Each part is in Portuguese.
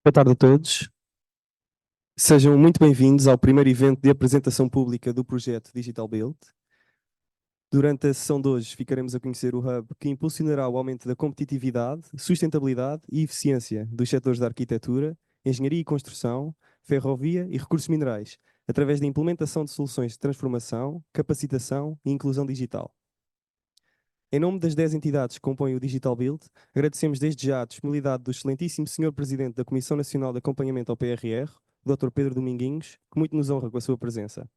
Boa tarde a todos. Sejam muito bem-vindos ao primeiro evento de apresentação pública do projeto Digital Build. Durante a sessão de hoje, ficaremos a conhecer o Hub que impulsionará o aumento da competitividade, sustentabilidade e eficiência dos setores da arquitetura, engenharia e construção, ferrovia e recursos minerais, através da implementação de soluções de transformação, capacitação e inclusão digital. Em nome das 10 entidades que compõem o Digital Build, agradecemos desde já a disponibilidade do excelentíssimo Sr. Presidente da Comissão Nacional de Acompanhamento ao PRR, o Dr. Pedro Dominguinhos, que muito nos honra com a sua presença.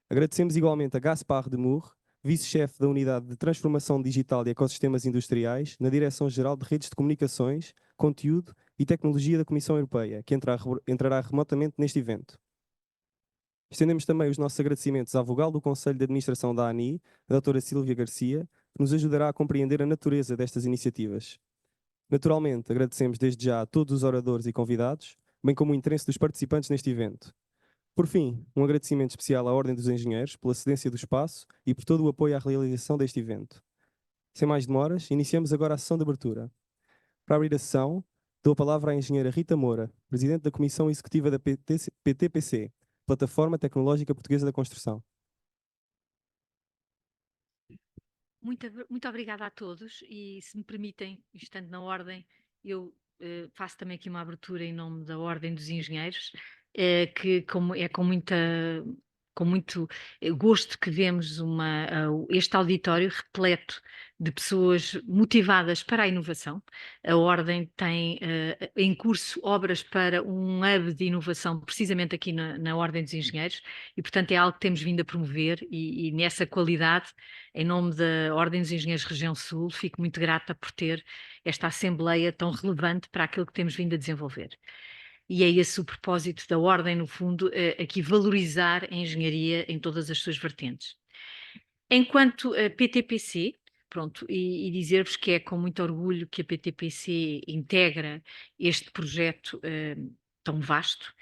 Agradecemos igualmente a Gaspar de Mour, Vice-Chefe da Unidade de Transformação Digital e Ecossistemas Industriais, na Direção-Geral de Redes de Comunicações, Conteúdo e Tecnologia da Comissão Europeia, que entrará remotamente neste evento. Estendemos também os nossos agradecimentos à vogal do Conselho de Administração da ANI, a doutora Sílvia Garcia, que nos ajudará a compreender a natureza destas iniciativas. Naturalmente, agradecemos desde já a todos os oradores e convidados, bem como o interesse dos participantes neste evento. Por fim, um agradecimento especial à Ordem dos Engenheiros pela cedência do espaço e por todo o apoio à realização deste evento. Sem mais demoras, iniciamos agora a sessão de abertura. Para abrir a sessão, dou a palavra à engenheira Rita Moura, Presidente da Comissão Executiva da PTPC, Plataforma Tecnológica Portuguesa da Construção. Muito obrigada a todos e, se me permitem, estando na ordem, eu faço também aqui uma abertura em nome da Ordem dos Engenheiros, que é com muito gosto que vemos este auditório repleto de pessoas motivadas para a inovação. A Ordem tem em curso obras para um hub de inovação, precisamente aqui na Ordem dos Engenheiros, e portanto é algo que temos vindo a promover e nessa qualidade, em nome da Ordem dos Engenheiros Região Sul, fico muito grata por ter esta assembleia tão relevante para aquilo que temos vindo a desenvolver. E é esse o propósito da Ordem, no fundo, aqui valorizar a engenharia em todas as suas vertentes. Enquanto PTPC, pronto, e dizer-vos que é com muito orgulho que a PTPC integra este projeto tão vasto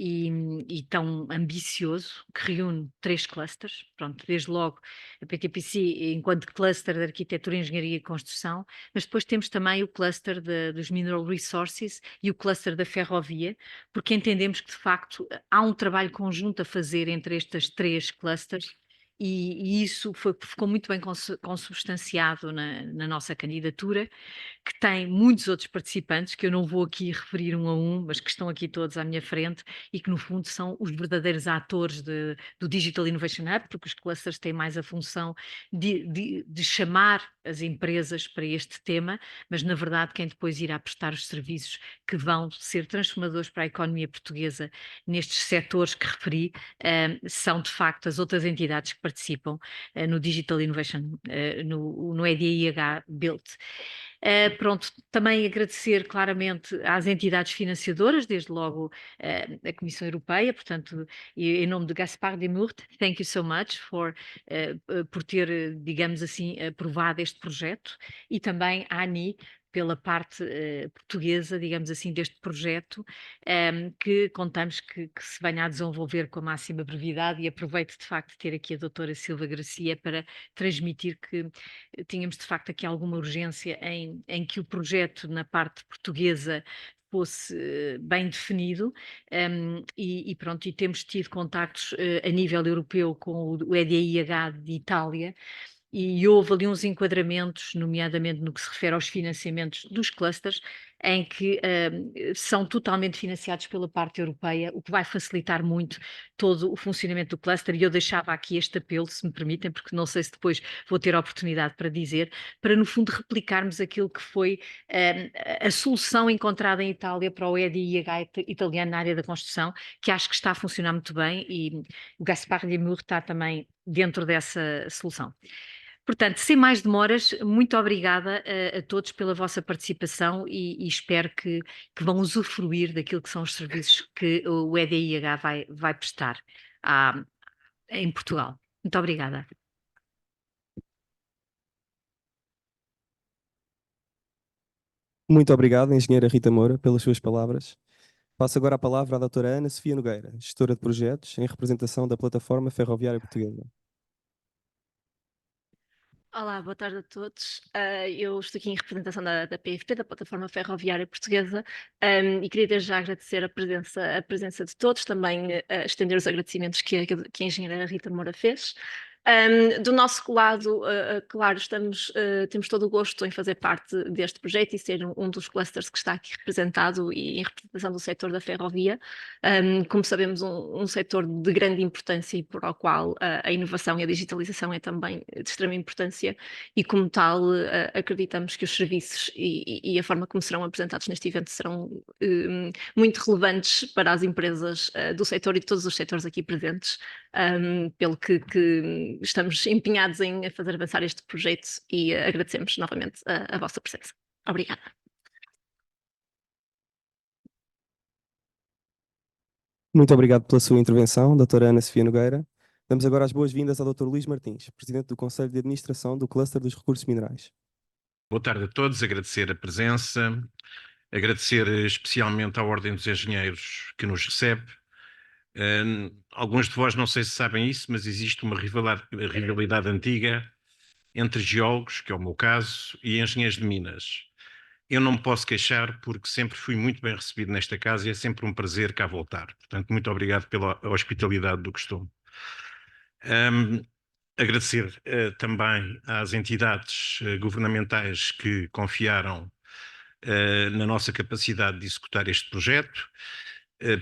e tão ambicioso, que reúne 3 clusters, pronto, desde logo a PTPC enquanto cluster de arquitetura, engenharia e construção, mas depois temos também o cluster dos mineral resources e o cluster da ferrovia, porque entendemos que de facto há um trabalho conjunto a fazer entre estes 3 clusters, e isso ficou muito bem consubstanciado na nossa candidatura, que tem muitos outros participantes, que eu não vou aqui referir um a um, mas que estão aqui todos à minha frente e que no fundo são os verdadeiros atores do Digital Innovation Hub, porque os clusters têm mais a função de chamar as empresas para este tema, mas na verdade quem depois irá prestar os serviços que vão ser transformadores para a economia portuguesa nestes setores que referi, são de facto as outras entidades que participam no Digital Innovation, no EDIH Build. Pronto, também agradecer claramente às entidades financiadoras, desde logo a Comissão Europeia, portanto, em nome de Gaspar de Mourt, thank you so much por ter, digamos assim, aprovado este projeto, e também à ANI, pela parte portuguesa, digamos assim, deste projeto, que contamos que se venha a desenvolver com a máxima brevidade, e aproveito de facto de ter aqui a doutora Silva Gracia para transmitir que tínhamos de facto aqui alguma urgência em que o projeto na parte portuguesa fosse bem definido, e pronto, e temos tido contactos a nível europeu com o EDIH de Itália, e houve ali uns enquadramentos, nomeadamente no que se refere aos financiamentos dos clusters, em que são totalmente financiados pela parte europeia, o que vai facilitar muito todo o funcionamento do cluster, e eu deixava aqui este apelo, se me permitem, porque não sei se depois vou ter a oportunidade para dizer, para no fundo replicarmos aquilo que foi a solução encontrada em Itália para o EDIH italiano na área da construção, que acho que está a funcionar muito bem, e o Gaspar Limur está também dentro dessa solução. Portanto, sem mais demoras, muito obrigada a todos pela vossa participação, e espero que vão usufruir daquilo que são os serviços que o EDIH vai prestar em Portugal. Muito obrigada. Muito obrigado, engenheira Rita Moura, pelas suas palavras. Passo agora a palavra à doutora Ana Sofia Nogueira, gestora de projetos em representação da Plataforma Ferroviária Portuguesa. Olá, boa tarde a todos. Eu estou aqui em representação da PFP, da Plataforma Ferroviária Portuguesa, e queria desde já agradecer a presença de todos, também estender os agradecimentos que a engenheira Rita Moura fez. Do nosso lado, claro, temos todo o gosto em fazer parte deste projeto e ser um dos clusters que está aqui representado e em representação do setor da ferrovia. Como sabemos, um setor de grande importância e por ao qual a inovação e a digitalização é também de extrema importância e como tal acreditamos que os serviços e a forma como serão apresentados neste evento serão muito relevantes para as empresas do setor e de todos os setores aqui presentes, pelo que estamos empenhados em fazer avançar este projeto e agradecemos novamente a vossa presença. Obrigada. Muito obrigado pela sua intervenção, doutora Ana Sofia Nogueira. Damos agora as boas-vindas ao Dr. Luís Martins, Presidente do Conselho de Administração do Cluster dos Recursos Minerais. Boa tarde a todos, agradecer a presença, agradecer especialmente à Ordem dos Engenheiros que nos recebe. Alguns de vós não sei se sabem isso, mas existe uma rivalidade antiga entre geólogos, que é o meu caso, e engenheiros de minas. Eu não me posso queixar porque sempre fui muito bem recebido nesta casa e é sempre um prazer cá voltar. Portanto, muito obrigado pela hospitalidade do costume. Agradecer também às entidades governamentais que confiaram na nossa capacidade de executar este projeto.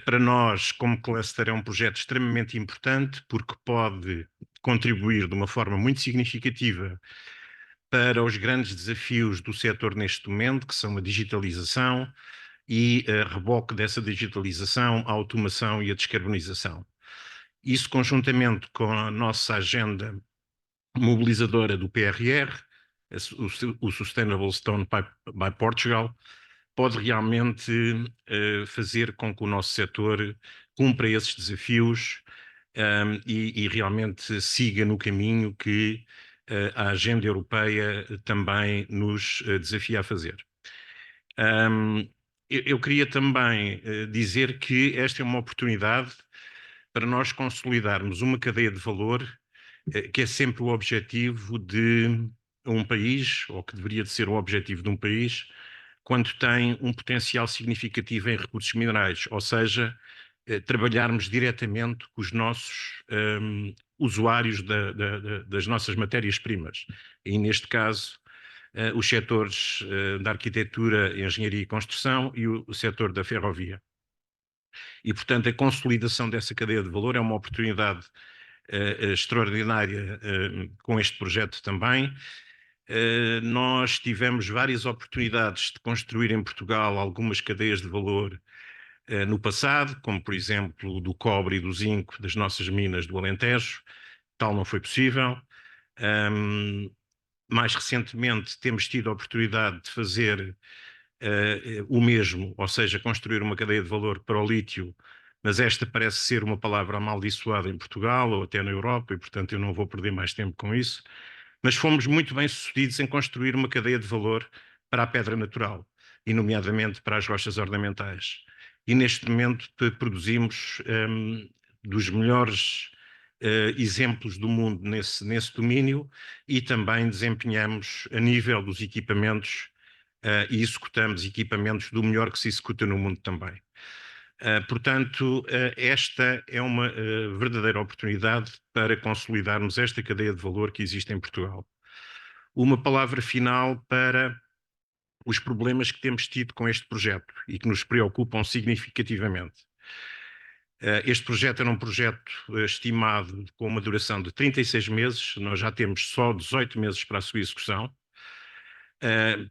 Para nós, como cluster, é um projeto extremamente importante porque pode contribuir de uma forma muito significativa para os grandes desafios do setor neste momento, que são a digitalização e a reboque dessa digitalização, a automação e a descarbonização. Isso conjuntamente com a nossa agenda mobilizadora do PRR, o Sustainable Stone by Portugal, pode realmente fazer com que o nosso setor cumpra esses desafios e realmente siga no caminho que a agenda europeia também nos desafia a fazer. Eu queria também dizer que esta é uma oportunidade para nós consolidarmos uma cadeia de valor que é sempre o objetivo de um país, ou que deveria de ser o objetivo de um país, quando tem um potencial significativo em recursos minerais, ou seja, trabalharmos diretamente com os nossos usuários das nossas matérias-primas. E, neste caso, os setores da arquitetura, engenharia e construção e o setor da ferrovia. E, portanto, a consolidação dessa cadeia de valor é uma oportunidade extraordinária com este projeto também. Nós tivemos várias oportunidades de construir em Portugal algumas cadeias de valor no passado, como por exemplo do cobre e do zinco das nossas minas do Alentejo. Tal não foi possível. Mais recentemente temos tido a oportunidade de fazer o mesmo, ou seja, construir uma cadeia de valor para o lítio, mas esta parece ser uma palavra amaldiçoada em Portugal ou até na Europa e, portanto, eu não vou perder mais tempo com isso. Mas fomos muito bem sucedidos em construir uma cadeia de valor para a pedra natural, e nomeadamente para as rochas ornamentais. E neste momento produzimos dos melhores exemplos do mundo nesse domínio e também desempenhamos a nível dos equipamentos e executamos equipamentos do melhor que se executa no mundo também. Portanto, esta é uma verdadeira oportunidade para consolidarmos esta cadeia de valor que existe em Portugal. Uma palavra final para os problemas que temos tido com este projeto e que nos preocupam significativamente. Este projeto era um projeto estimado com uma duração de 36 meses, nós já temos só 18 meses para a sua execução.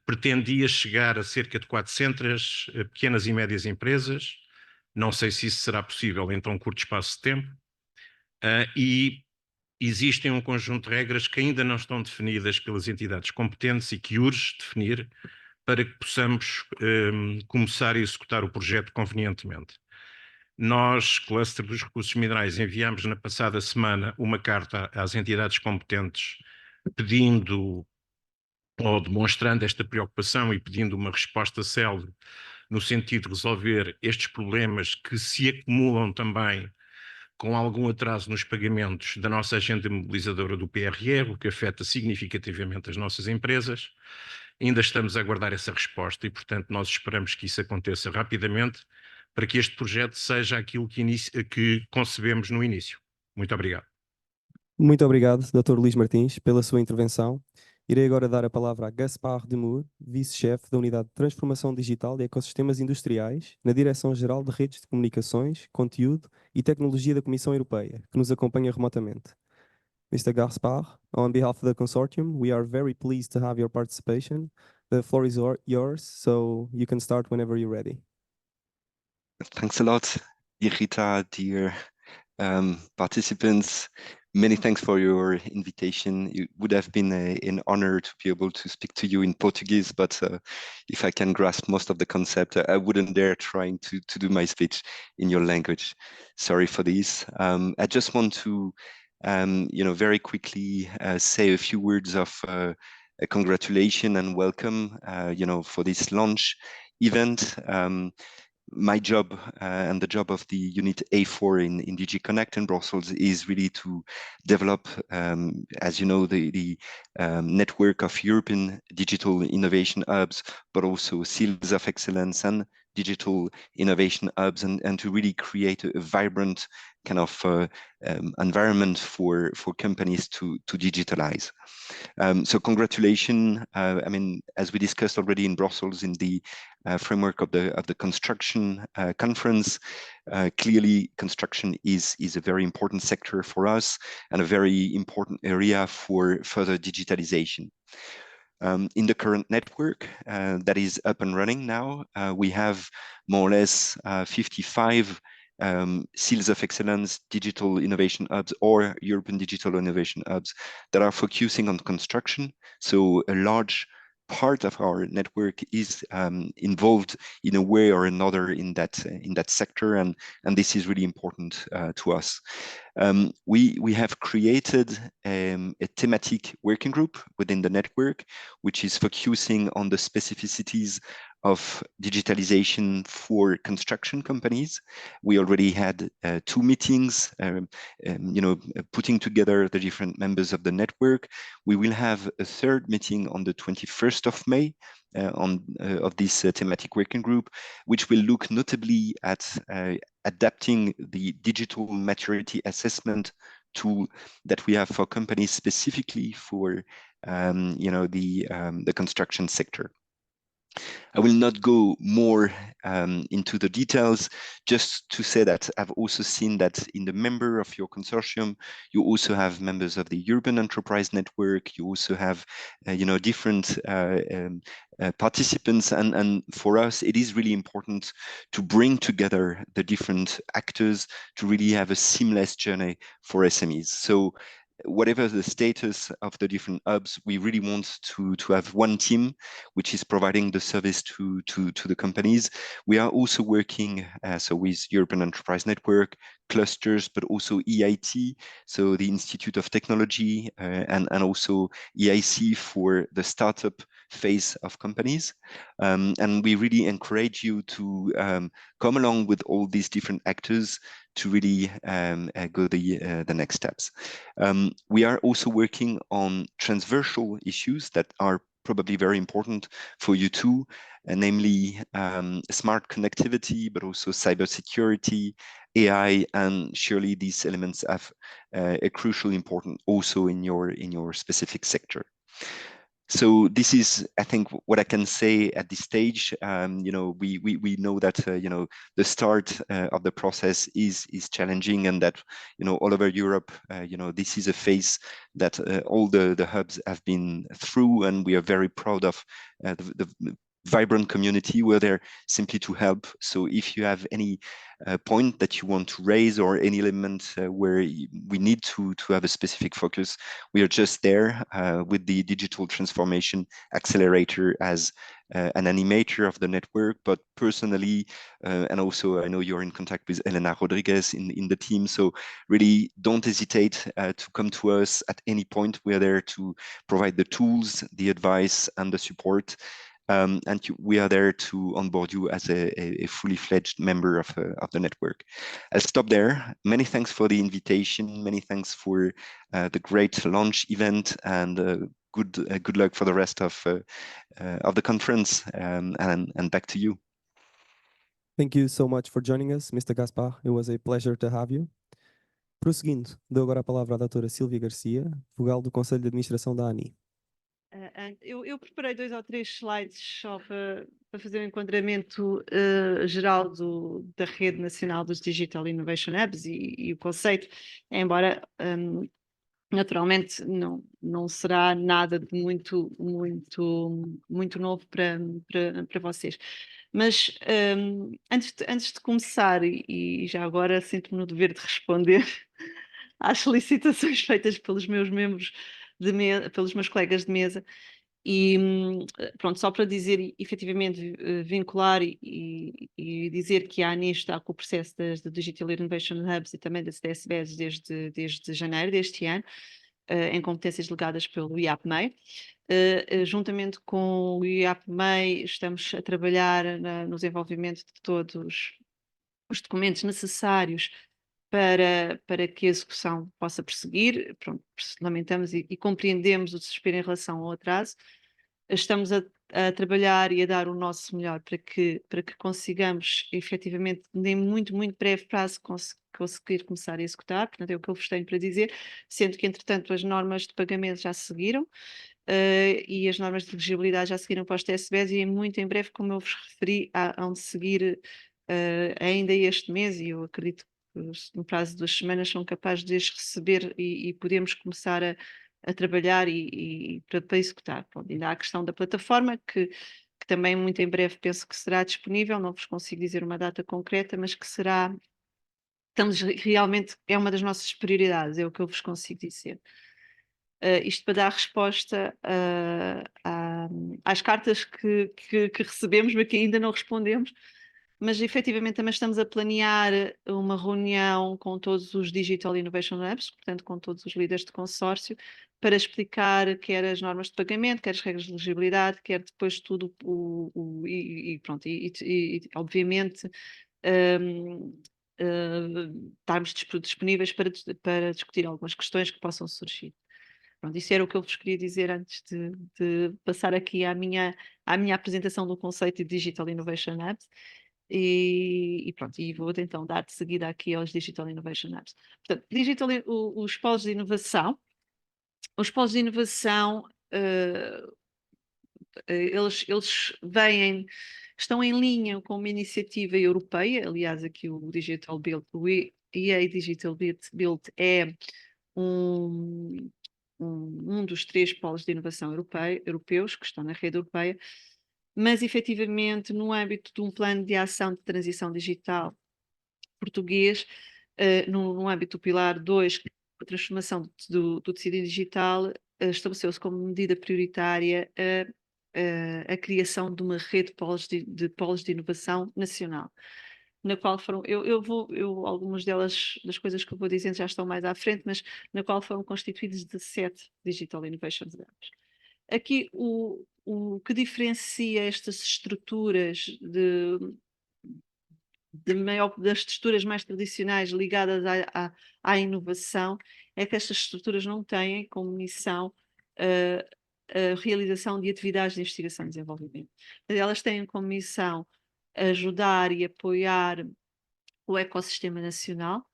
Pretendia chegar a cerca de 400 pequenas e médias empresas, não sei se isso será possível em tão curto espaço de tempo, e existem um conjunto de regras que ainda não estão definidas pelas entidades competentes e que urge definir para que possamos começar a executar o projeto convenientemente. Nós, Cluster dos Recursos Minerais, enviamos na passada semana uma carta às entidades competentes pedindo ou demonstrando esta preocupação e pedindo uma resposta célere no sentido de resolver estes problemas que se acumulam também com algum atraso nos pagamentos da nossa agenda mobilizadora do PRR, o que afeta significativamente as nossas empresas. Ainda estamos a aguardar essa resposta e, portanto, nós esperamos que isso aconteça rapidamente para que este projeto seja aquilo que concebemos no início. Muito obrigado. Muito obrigado, Dr. Luís Martins, pela sua intervenção. Irei agora dar a palavra a Gaspar Demour, vice-chefe da Unidade de Transformação Digital e Ecossistemas Industriais, na Direção-Geral de Redes de Comunicações, Conteúdo e Tecnologia da Comissão Europeia, que nos acompanha remotamente. Mr. Gaspar, on behalf of the consortium, we are very pleased to have your participation. The floor is yours, so you can start whenever you're ready. Thanks a lot, Rita, dear participants. Many thanks for your invitation. It would have been an honor to be able to speak to you in Portuguese, but if I can grasp most of the concept, I wouldn't dare trying to do my speech in your language. Sorry for this. I just want to, very quickly say a few words of a congratulation and welcome, for this launch event. My job and the job of the unit A4 in DG Connect in Brussels is really to develop, as you know, the network of European digital innovation hubs, but also seals of excellence and digital innovation hubs, and to really create a vibrant kind of environment for companies to digitalize. So congratulations. I mean, as we discussed already in Brussels in the framework of the construction conference, clearly construction is a very important sector for us and a very important area for further digitalization. In the current network that is up and running now, we have more or less 55 seals of excellence, digital innovation hubs, or European digital innovation hubs that are focusing on construction. So a large part of our network is involved in a way or another in that sector, and this is really important to us. We have created a thematic working group within the network, which is focusing on the specificities of digitalization for construction companies. We already had 2 meetings, putting together the different members of the network. We will have a 3rd meeting on the 21st of May of this thematic working group, which will look notably at adapting the digital maturity assessment tool that we have for companies specifically for the construction sector. I will not go more into the details, just to say that I've also seen that in the member of your consortium, you also have members of the European Enterprise Network. You also have, different participants, and for us, it is really important to bring together the different actors to really have a seamless journey for SMEs. So whatever the status of the different hubs, we really want to have one team which is providing the service to the companies. We are also working with European Enterprise Network, clusters, but also EIT, so the Institute of Technology, and also EIC for the startup phase of companies. And we really encourage you to come along with all these different actors to really go the next steps. We are also working on transversal issues that are probably very important for you too, namely smart connectivity, but also cybersecurity, AI, and surely these elements have a crucial importance also in your specific sector. So this is, I think, what I can say at this stage. We know that the start of the process is challenging, and that all over Europe, this is a phase that all the hubs have been through, and we are very proud of the vibrant community. We're there simply to help. So if you have any point that you want to raise or any element where we need to have a specific focus, we are just there with the Digital Transformation Accelerator as an animator of the network. But personally, and also I know you're in contact with Elena Rodriguez in the team, so really don't hesitate to come to us at any point. We're there to provide the tools, the advice, and the support. we are there to onboard you as a fully fledged member of the network. I'll stop there. Many thanks for the invitation. Many thanks for the great launch event, and good luck for the rest of the conference. And back to you. Thank you so much for joining us, Mr. Gaspar. It was a pleasure to have you. Prosseguindo, dou agora a palavra à doutora Silvia Garcia, vogal do Conselho de Administração da ANI. Eu preparei 2 ou 3 slides só para fazer um enquadramento geral da Rede Nacional dos Digital Innovation Hubs e o conceito, embora naturalmente não será nada de muito novo para vocês. Mas antes de começar, e já agora sinto-me no dever de responder às solicitações feitas pelos meus membros pelos meus colegas de mesa, e pronto, só para dizer, efetivamente, vincular e dizer que a ANI está com o processo das Digital Innovation Hubs e também das DSBs desde janeiro deste ano, em competências delegadas pelo IAPMEI. Juntamente com o IAPMEI, estamos a trabalhar no desenvolvimento de todos os documentos necessários para que a execução possa prosseguir. Pronto, lamentamos e compreendemos o desespero em relação ao atraso. Estamos a trabalhar e a dar o nosso melhor para que consigamos, efetivamente, em muito breve prazo, conseguir começar a executar. Portanto, é o que eu vos tenho para dizer, sendo que, entretanto, as normas de pagamento já seguiram e as normas de elegibilidade já seguiram para os TSBs, e muito em breve, como eu vos referi, hão de seguir ainda este mês, e eu acredito no prazo de 2 semanas são capazes de as receber e podemos começar a trabalhar e para executar. Bom, ainda há a questão da plataforma, que também muito em breve penso que será disponível, não vos consigo dizer uma data concreta, mas que será, realmente é uma das nossas prioridades, é o que eu vos consigo dizer. Isto para dar resposta às cartas que recebemos, mas que ainda não respondemos. Mas efetivamente também estamos a planear uma reunião com todos os Digital Innovation Hubs, portanto com todos os líderes de consórcio, para explicar quer as normas de pagamento, quer as regras de elegibilidade, quer depois tudo pronto, obviamente estarmos disponíveis para discutir algumas questões que possam surgir. Pronto, isso era o que eu vos queria dizer antes de passar aqui à minha apresentação do conceito de Digital Innovation Hubs. E pronto, e vou então dar de seguida aqui aos Digital Innovation Hubs. Portanto, os polos de inovação. Os polos de inovação, eles estão em linha com uma iniciativa europeia. Aliás, aqui o Digital Build, o EA Digital Build é um dos 3 polos de inovação europeus que estão na rede europeia, mas efetivamente no âmbito de um plano de ação de transição digital português, no âmbito do pilar 2, a transformação do tecido digital, estabeleceu-se como medida prioritária a criação de uma rede de polos de inovação nacional, na qual foram, algumas das coisas que eu vou dizendo já estão mais à frente, mas na qual foram constituídos 17 Digital Innovation Hubs. Aqui o que diferencia estas estruturas das estruturas mais tradicionais ligadas à inovação é que estas estruturas não têm como missão a realização de atividades de investigação e desenvolvimento. Elas têm como missão ajudar e apoiar o ecossistema nacional,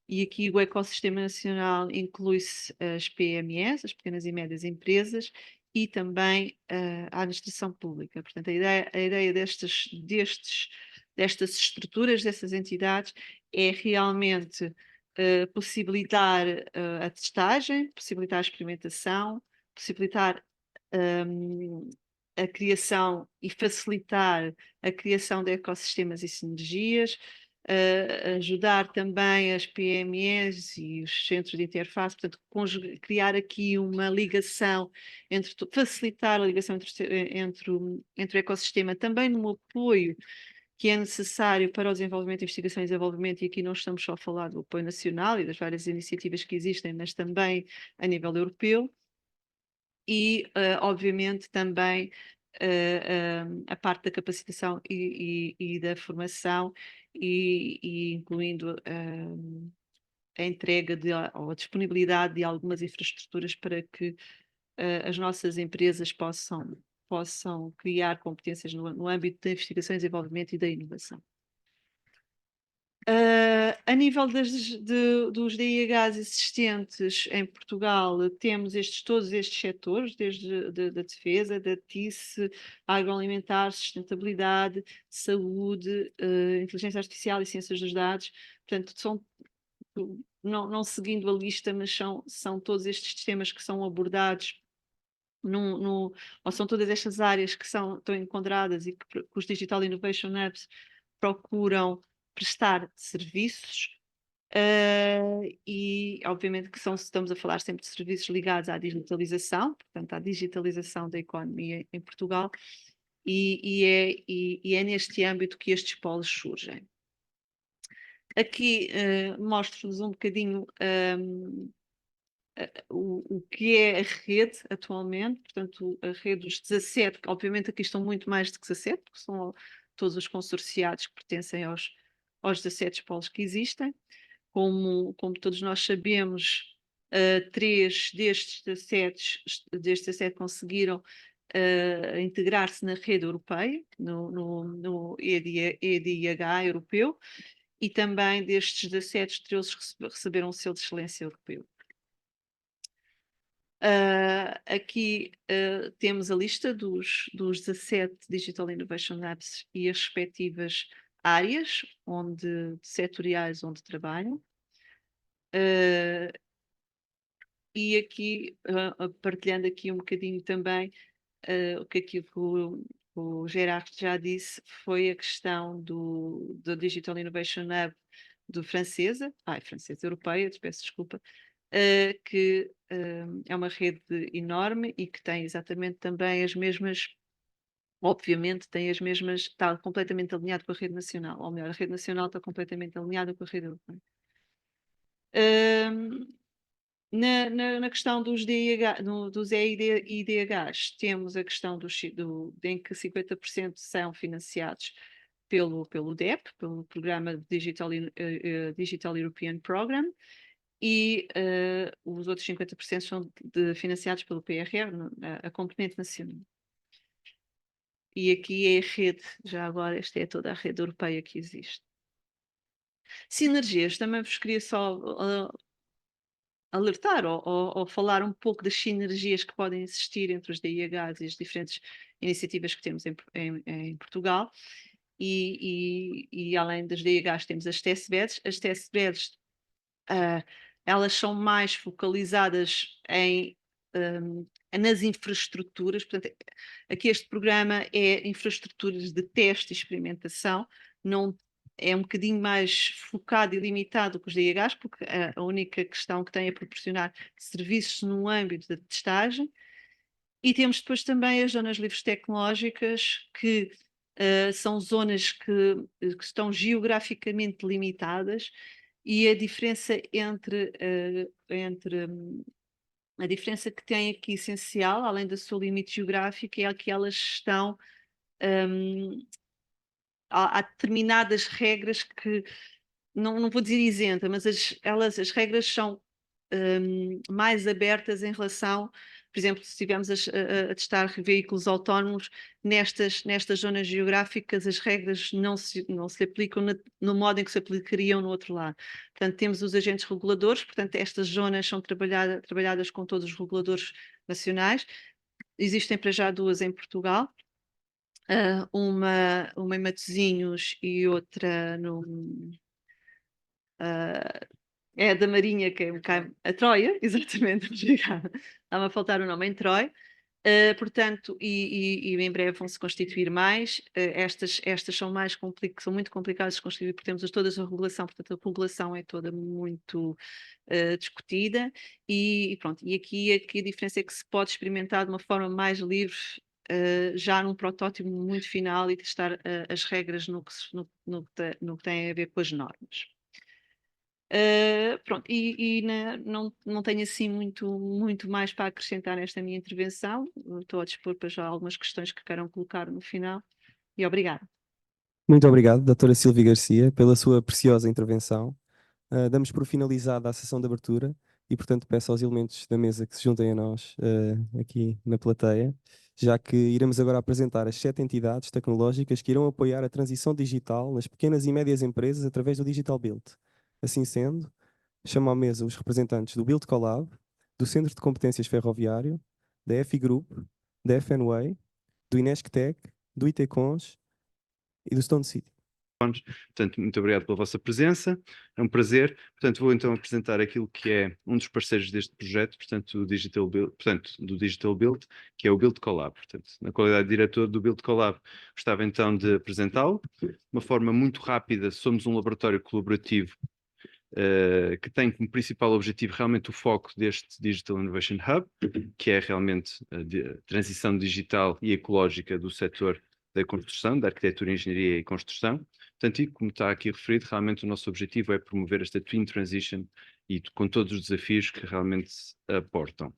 e aqui o ecossistema nacional inclui-se as PMEs, as pequenas e médias empresas, e também a administração pública. Portanto, a ideia destas estruturas, dessas entidades, é realmente possibilitar a testagem, possibilitar a experimentação, possibilitar a criação e facilitar a criação de ecossistemas e sinergias, ajudar também as PMEs e os centros de interface, portanto, criar aqui uma ligação, facilitar a ligação entre o ecossistema, também no apoio que é necessário para o desenvolvimento, investigação e desenvolvimento, e aqui não estamos só a falar do apoio nacional e das várias iniciativas que existem, mas também a nível europeu, e obviamente também a parte da capacitação e da formação, e incluindo a entrega ou a disponibilidade de algumas infraestruturas para que as nossas empresas possam criar competências no âmbito da investigação e desenvolvimento e da inovação. A nível dos DIHs existentes em Portugal, temos todos estes setores, desde da defesa, da TIC, agroalimentar, sustentabilidade, saúde, inteligência artificial e ciências dos dados. Portanto, não seguindo a lista, mas são todos estes temas que são abordados ou são todas estas áreas que estão enquadradas e que os Digital Innovation Hubs procuram prestar serviços, e obviamente que estamos a falar sempre de serviços ligados à digitalização, portanto à digitalização da economia em Portugal, e é neste âmbito que estes polos surgem. Aqui mostro-vos um bocadinho o que é a rede atualmente, portanto a rede dos 17, que obviamente aqui estão muito mais de 17, porque são todos os consorciados que pertencem aos 17 polos que existem. Como todos nós sabemos, 3 destes 17 conseguiram integrar-se na rede europeia, no EDIH europeu, e também destes 17, 13 receberam o selo de excelência europeu. Aqui temos a lista dos 17 Digital Innovation Labs e as respectivas áreas setoriais onde trabalham. E aqui, partilhando aqui um bocadinho também o que o Gerard já disse, foi a questão do Digital Innovation Hub francesa europeia, peço desculpa, que é uma rede enorme e que tem exatamente também as mesmas, obviamente tem as mesmas, está completamente alinhado com a rede nacional, ou melhor, a rede nacional está completamente alinhada com a rede europeia. Na questão dos EIDHs, temos a questão em que 50% são financiados pelo DEP, pelo Programa Digital European Program, e os outros 50% são financiados pelo PRR, a componente nacional. E aqui é a rede, já agora, esta é toda a rede europeia que existe. Sinergias, também vos queria só alertar ou falar um pouco das sinergias que podem existir entre os DIHs e as diferentes iniciativas que temos em Portugal. E além das DIHs temos as TestBeds. As TestBeds, elas são mais focalizadas nas infraestruturas. Portanto, aqui este programa é infraestruturas de teste e experimentação, não é um bocadinho mais focado e limitado que os DIHs, porque a única questão que tem é proporcionar serviços no âmbito da testagem. E temos depois também as zonas livres tecnológicas, que são zonas que estão geograficamente limitadas, e a diferença a diferença que tem aqui essencial, além do seu limite geográfico, é que elas estão há determinadas regras que, não vou dizer isenta, mas as regras são mais abertas em relação, por exemplo, se estivermos a testar veículos autónomos nestas zonas geográficas, as regras não se aplicam no modo em que se aplicariam no outro lado. Portanto, temos os agentes reguladores, portanto, estas zonas são trabalhadas com todos os reguladores nacionais. Existem para já 2 em Portugal, uma em Matosinhos e outra é da Marinha, que é a Troia, exatamente, obrigada. Estava a faltar o nome, em Troia. Portanto, e em breve vão se constituir mais. Estas são são muito complicadas de constituir, porque temos todas a regulação, portanto a regulação é toda muito discutida, e pronto, e aqui a diferença é que se pode experimentar de uma forma mais livre, já num protótipo muito final, e testar as regras no que tem a ver com as normas. Pronto, não tenho assim muito mais para acrescentar nesta minha intervenção. Estou a dispor para já algumas questões que queiram colocar no final. E obrigada. Muito obrigado, doutora Silvia Garcia, pela sua preciosa intervenção. Damos por finalizada a sessão de abertura e, portanto, peço aos elementos da mesa que se juntem a nós aqui na plateia, já que iremos agora apresentar as 7 entidades tecnológicas que irão apoiar a transição digital nas pequenas e médias empresas através do Digital Build. Assim sendo, chamo à mesa os representantes do Build Collab, do Centro de Competências Ferroviário, da FI Group, da FNWay, do Inesctec, do ITCons e do Stone City. Portanto, muito obrigado pela vossa presença, é um prazer. Portanto, vou então apresentar aquilo que é um dos parceiros deste projeto, portanto, do Digital Build, que é o Build Collab. Portanto, na qualidade de diretor do Build Collab, gostava então de apresentá-lo. De uma forma muito rápida, somos um laboratório colaborativo que tem como principal objetivo realmente o foco deste Digital Innovation Hub, que é realmente a transição digital e ecológica do setor da construção, da arquitetura, engenharia e construção. Portanto, e como está aqui referido, realmente o nosso objetivo é promover esta Twin Transition e com todos os desafios que realmente aportam.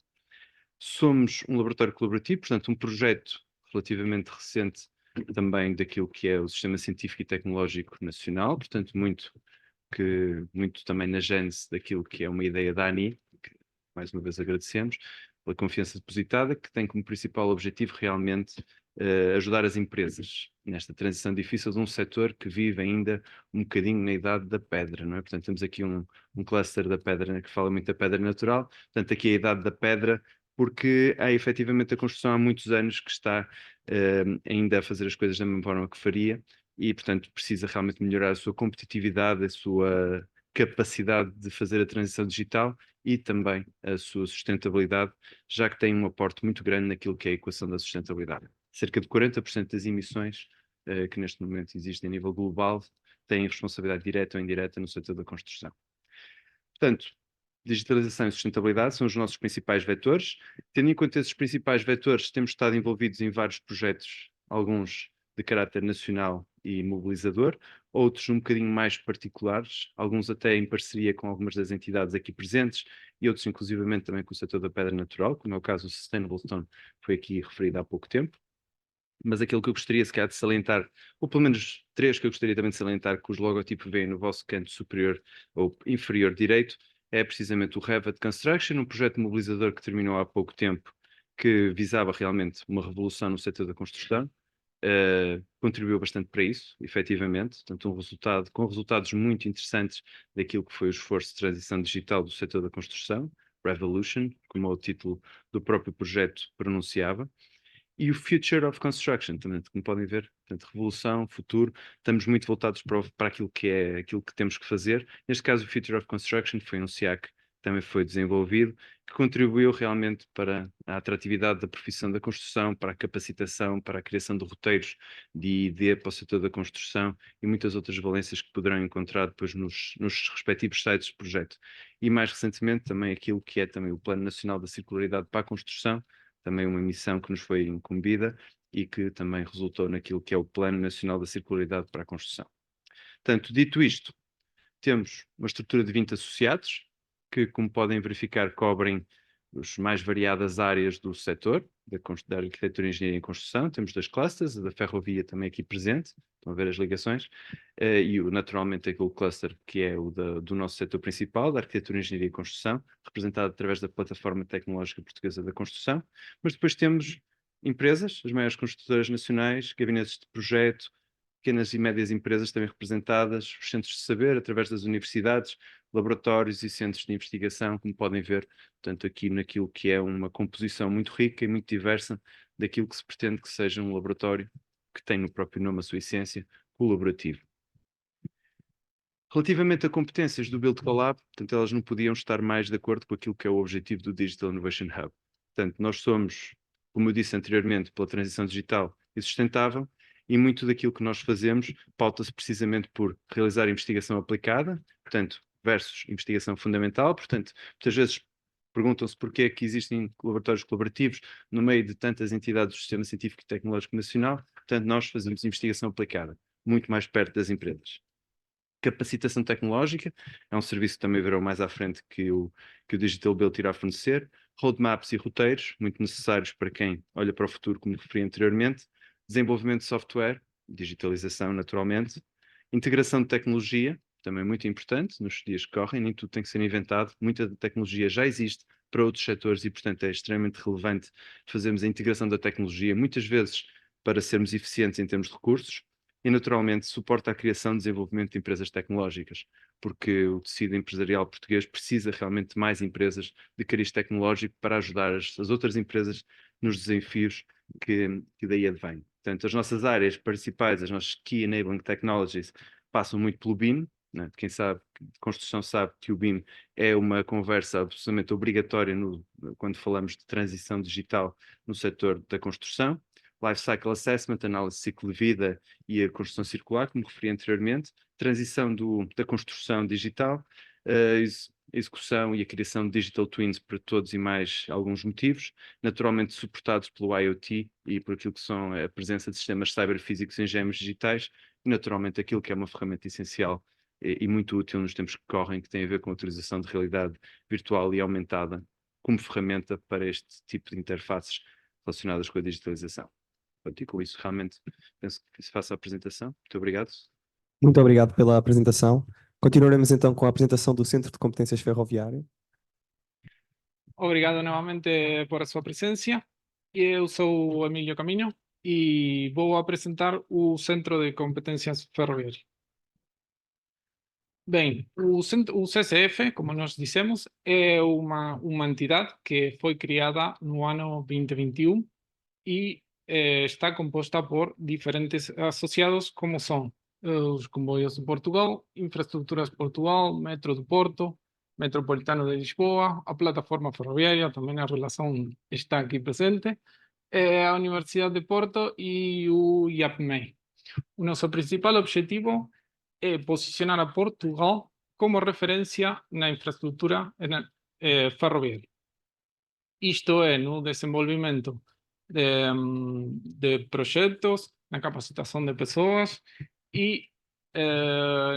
Somos um laboratório colaborativo, portanto, um projeto relativamente recente também daquilo que é o Sistema Científico e Tecnológico Nacional, portanto, muito também na gênese daquilo que é uma ideia da ANI, que mais uma vez agradecemos pela confiança depositada, que tem como principal objetivo realmente ajudar as empresas nesta transição difícil de um setor que vive ainda um bocadinho na idade da pedra, não é? Portanto, temos aqui um cluster da pedra, né, que fala muito da pedra natural, portanto, aqui é a idade da pedra, porque há efetivamente a construção há muitos anos que está ainda a fazer as coisas da mesma forma que faria, e, portanto, precisa realmente melhorar a sua competitividade, a sua capacidade de fazer a transição digital e também a sua sustentabilidade, já que tem um aporte muito grande naquilo que é a equação da sustentabilidade. Cerca de 40% das emissões que neste momento existem a nível global têm responsabilidade direta ou indireta no setor da construção. Portanto, digitalização e sustentabilidade são os nossos principais vetores. Tendo em conta esses principais vetores, temos estado envolvidos em vários projetos, alguns de caráter nacional e mobilizador, outros um bocadinho mais particulares, alguns até em parceria com algumas das entidades aqui presentes e outros inclusivamente também com o setor da pedra natural, como é o caso do Sustainable Stone, que foi aqui referido há pouco tempo. Mas aquilo que eu gostaria, se calhar, de salientar, ou pelo menos 3 que eu gostaria também de salientar, que os logotipos veem no vosso canto superior ou inferior direito, é precisamente o Revit Construction, um projeto mobilizador que terminou há pouco tempo, que visava realmente uma revolução no setor da construção. Contribuiu bastante para isso, efetivamente, portanto, com resultados muito interessantes daquilo que foi o esforço de transição digital do setor da construção, Revolution, como o título do próprio projeto pronunciava. E o Future of Construction, também, como podem ver, portanto, revolução, futuro, estamos muito voltados para aquilo que temos que fazer. Neste caso, o Future of Construction foi um SIAC que também foi desenvolvido, que contribuiu realmente para a atratividade da profissão da construção, para a capacitação, para a criação de roteiros de ID para o setor da construção e muitas outras valências que poderão encontrar depois nos respectivos sites do projeto. E mais recentemente também aquilo que é também o Plano Nacional da Circularidade para a Construção, também uma missão que nos foi incumbida e que também resultou naquilo que é o Plano Nacional da Circularidade para a Construção. Portanto, dito isto, temos uma estrutura de 20 associados, que, como podem verificar, cobrem as mais variadas áreas do setor, da arquitetura, engenharia e construção. Temos 2 clusters, a da ferrovia também aqui presente, estão a ver as ligações, e naturalmente aquele cluster que é o do nosso setor principal, da arquitetura, engenharia e construção, representado através da Plataforma Tecnológica Portuguesa da Construção. Mas depois temos empresas, as maiores construtoras nacionais, gabinetes de projeto, pequenas e médias empresas também representadas, os centros de saber, através das universidades, laboratórios e centros de investigação, como podem ver, portanto, aqui naquilo que é uma composição muito rica e muito diversa daquilo que se pretende que seja um laboratório que tem no próprio nome a sua essência, colaborativo. Relativamente a competências do Build Collab, portanto, elas não podiam estar mais de acordo com aquilo que é o objetivo do Digital Innovation Hub. Portanto, nós somos, como eu disse anteriormente, pela transição digital e sustentável, e muito daquilo que nós fazemos pauta-se precisamente por realizar investigação aplicada, portanto, versus investigação fundamental. Portanto, muitas vezes perguntam-se porquê é que existem laboratórios colaborativos no meio de tantas entidades do Sistema Científico e Tecnológico Nacional. Portanto, nós fazemos investigação aplicada, muito mais perto das empresas. Capacitação tecnológica, é um serviço que também verão mais à frente que o Digital Build irá fornecer. Roadmaps e roteiros, muito necessários para quem olha para o futuro, como referi anteriormente. Desenvolvimento de software, digitalização, naturalmente. Integração de tecnologia, também muito importante nos dias que correm, nem tudo tem que ser inventado. Muita tecnologia já existe para outros setores e, portanto, é extremamente relevante fazermos a integração da tecnologia, muitas vezes para sermos eficientes em termos de recursos. E, naturalmente, suporta a criação e desenvolvimento de empresas tecnológicas, porque o tecido empresarial português precisa realmente de mais empresas de cariz tecnológico para ajudar as outras empresas nos desafios que daí advêm. Portanto, as nossas áreas principais, as nossas Key Enabling Technologies, passam muito pelo BIM, né? Quem sabe de construção sabe que o BIM é uma conversa absolutamente obrigatória quando falamos de transição digital no setor da construção. Life Cycle Assessment, análise de ciclo de vida e a construção circular, como referi anteriormente, transição da construção digital, execução e a criação de digital twins para todos e mais alguns motivos, naturalmente suportados pelo IoT e por aquilo que são a presença de sistemas cyberfísicos em gêmeos digitais, e naturalmente aquilo que é uma ferramenta essencial e muito útil nos tempos que correm, que tem a ver com a utilização de realidade virtual e aumentada como ferramenta para este tipo de interfaces relacionadas com a digitalização. E com isso, realmente, penso que se faça a apresentação. Muito obrigado. Muito obrigado pela apresentação. Continuaremos então com a apresentação do Centro de Competências Ferroviárias. Obrigado novamente por sua presença. Eu sou o Emílio Caminho e vou apresentar o Centro de Competências Ferroviárias. Bem, o CCF, como nós dissemos, é uma entidade que foi criada no ano 2021 e está composta por diferentes associados, como são os Comboios de Portugal, Infraestruturas Portugal, Metro do Porto, Metropolitano de Lisboa, a Plataforma Ferroviária, também a relação está aqui presente, a Universidade de Porto e o IAPMEI. O nosso principal objetivo é posicionar a Portugal como referência na infraestrutura ferroviária. Isto é, no desenvolvimento de projetos, na capacitação de pessoas e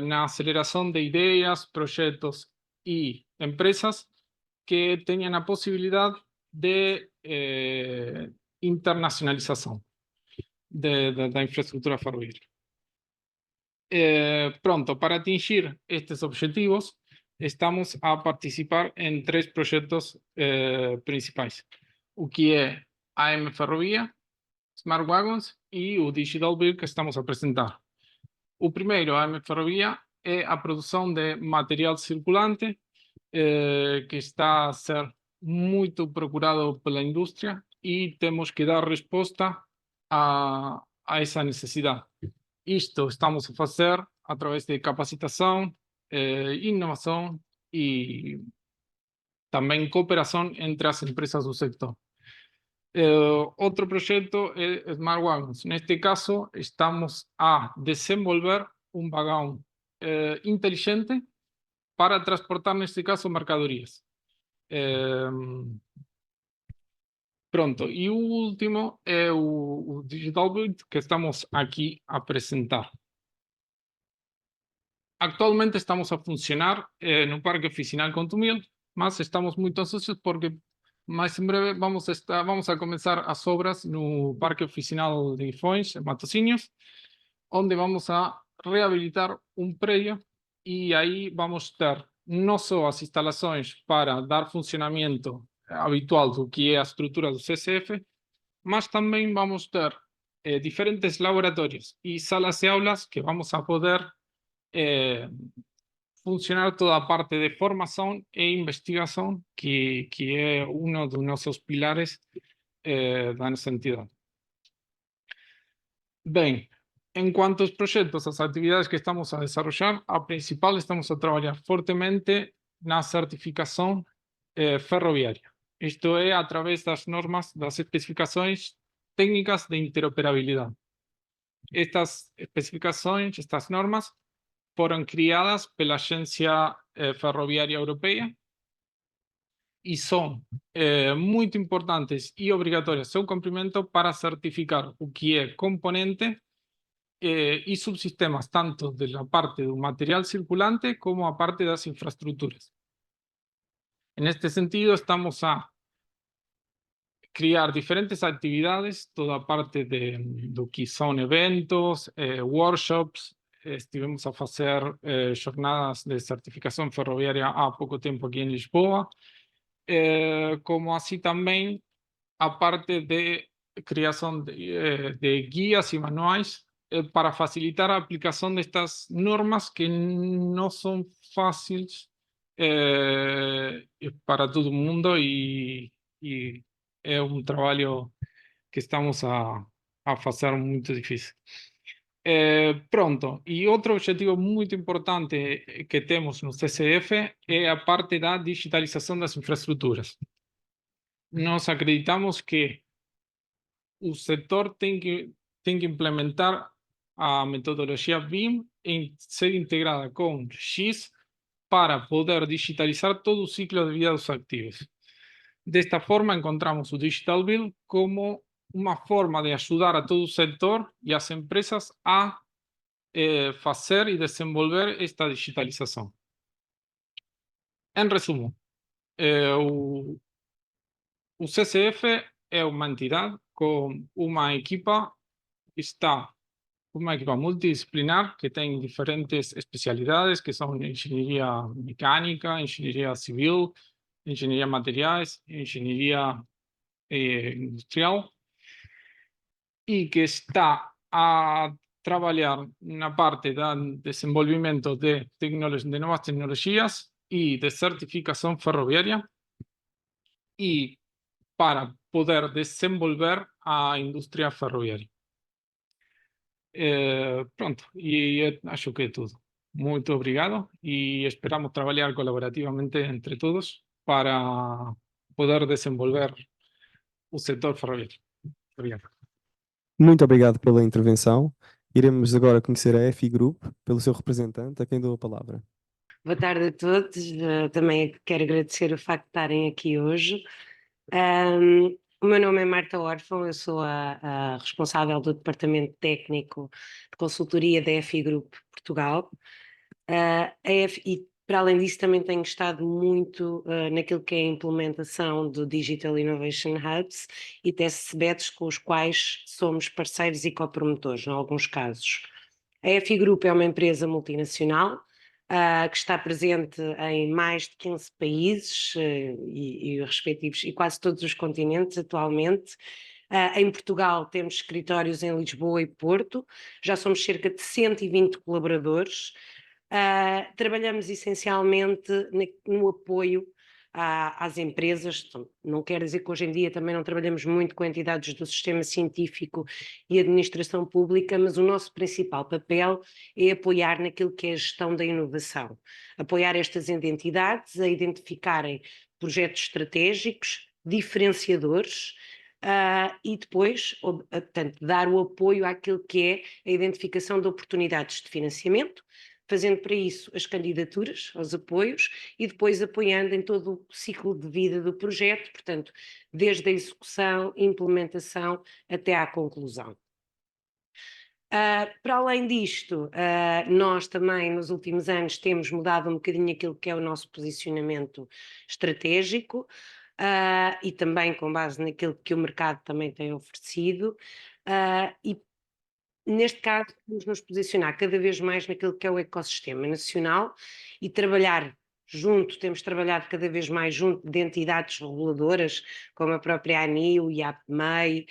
na aceleração de ideias, projetos e empresas que tenham a possibilidade de internacionalização da infraestrutura ferroviária. Pronto, para atingir estes objetivos, estamos a participar em 3 projetos principais, o que é a AM Ferrovia, Smart Wagons e o Digital Build que estamos a apresentar. O primeiro, a AM Ferrovia, é a produção de material circulante, que está a ser muito procurado pela indústria e temos que dar resposta a essa necessidade. Isto estamos a fazer através de capacitação, inovação e também cooperação entre as empresas do setor. Outro projeto é Smart Wagons. Neste caso, estamos a desenvolver um vagão inteligente para transportar, neste caso, mercadorias. Pronto, e o último é o Digital Build que estamos aqui a apresentar. Actualmente estamos a funcionar no Parque Oficinal Contumil, mas estamos muito ansiosos porque mais em breve vamos a começar as obras no Parque Oficinal de Guifões, en Matosinhos, onde vamos a reabilitar um prédio e aí vamos ter não só as instalações para dar funcionamento habitual do que é a estrutura do CCF, mas também vamos ter diferentes laboratórios e salas de aulas que vamos a poder funcionar toda a parte de formação e investigação, que é um dos nossos pilares da nossa entidade. Bem, em quanto aos projetos, as atividades que estamos a desenvolver, a principal estamos a trabalhar fortemente na certificação ferroviária. Isto é, através das normas, das especificações técnicas de interoperabilidade. Estas especificações, estas normas, foram criadas pela Agência Ferroviária Europeia e são muito importantes e obrigatórias seu cumprimento para certificar o que é componente y subsistemas, tanto de la parte del material circulante como a parte de las infraestructuras. En este sentido, estamos a criar diferentes actividades, toda a parte do que são eventos, workshops, estivemos a fazer jornadas de certificação ferroviária há pouco tempo aqui em Lisboa, como assim também a parte de criação de guias e manuais para facilitar a aplicação destas normas que não são fáceis para todo mundo e é um trabalho que estamos a fazer muito difícil. Pronto, e outro objetivo muito importante que temos no CCF é a parte da digitalização das infraestruturas. Nós acreditamos que o setor tem que implementar a metodologia BIM em ser integrada com X para poder digitalizar todo o ciclo de vida dos activos. Desta forma, encontramos o Digital Build como uma forma de ajudar a todo o setor e as empresas a fazer e desenvolver esta digitalização. Em resumo, o CCF é uma entidade com uma equipa multidisciplinar que tem diferentes especialidades, que são engenharia mecânica, engenharia civil, engenharia materiais, engenharia industrial, e que está a trabalhar na parte do desenvolvimento de novas tecnologias e de certificação ferroviária e para poder desenvolver a indústria ferroviária. Pronto, e acho que é tudo. Muito obrigado e esperamos trabalhar colaborativamente entre todos para poder desenvolver o setor ferroviário. Obrigado. Muito obrigado pela intervenção. Iremos agora conhecer a FI Group, pelo seu representante, a quem dou a palavra. Boa tarde a todos. Também quero agradecer o facto de estarem aqui hoje. O meu nome é Marta Órfão, eu sou a responsável do Departamento Técnico de Consultoria da FI Group Portugal. E para além disso também tenho estado muito naquilo que é a implementação do Digital Innovation Hubs e testbeds com os quais somos parceiros e copromotores, em alguns casos. A FI Group é uma empresa multinacional que está presente em mais de 15 países e respectivos, e quase todos os continentes atualmente. Em Portugal temos escritórios em Lisboa e Porto, já somos cerca de 120 colaboradores. Trabalhamos essencialmente no apoio às empresas. Não quer dizer que hoje em dia também não trabalhamos muito com entidades do sistema científico e administração pública, mas o nosso principal papel é apoiar naquilo que é a gestão da inovação, apoiar estas entidades a identificarem projetos estratégicos, diferenciadores, e depois, portanto, dar o apoio àquilo que é a identificação de oportunidades de financiamento, fazendo para isso as candidaturas, os apoios, e depois apoiando em todo o ciclo de vida do projeto, portanto, desde a execução, implementação, até à conclusão. Para além disto, nós também nos últimos anos temos mudado um bocadinho aquilo que é o nosso posicionamento estratégico, e também com base naquilo que o mercado também tem oferecido, e neste caso, vamos nos posicionar cada vez mais naquilo que é o ecossistema nacional e trabalhar junto, temos trabalhado cada vez mais junto de entidades reguladoras, como a própria ANIO e a APMEI,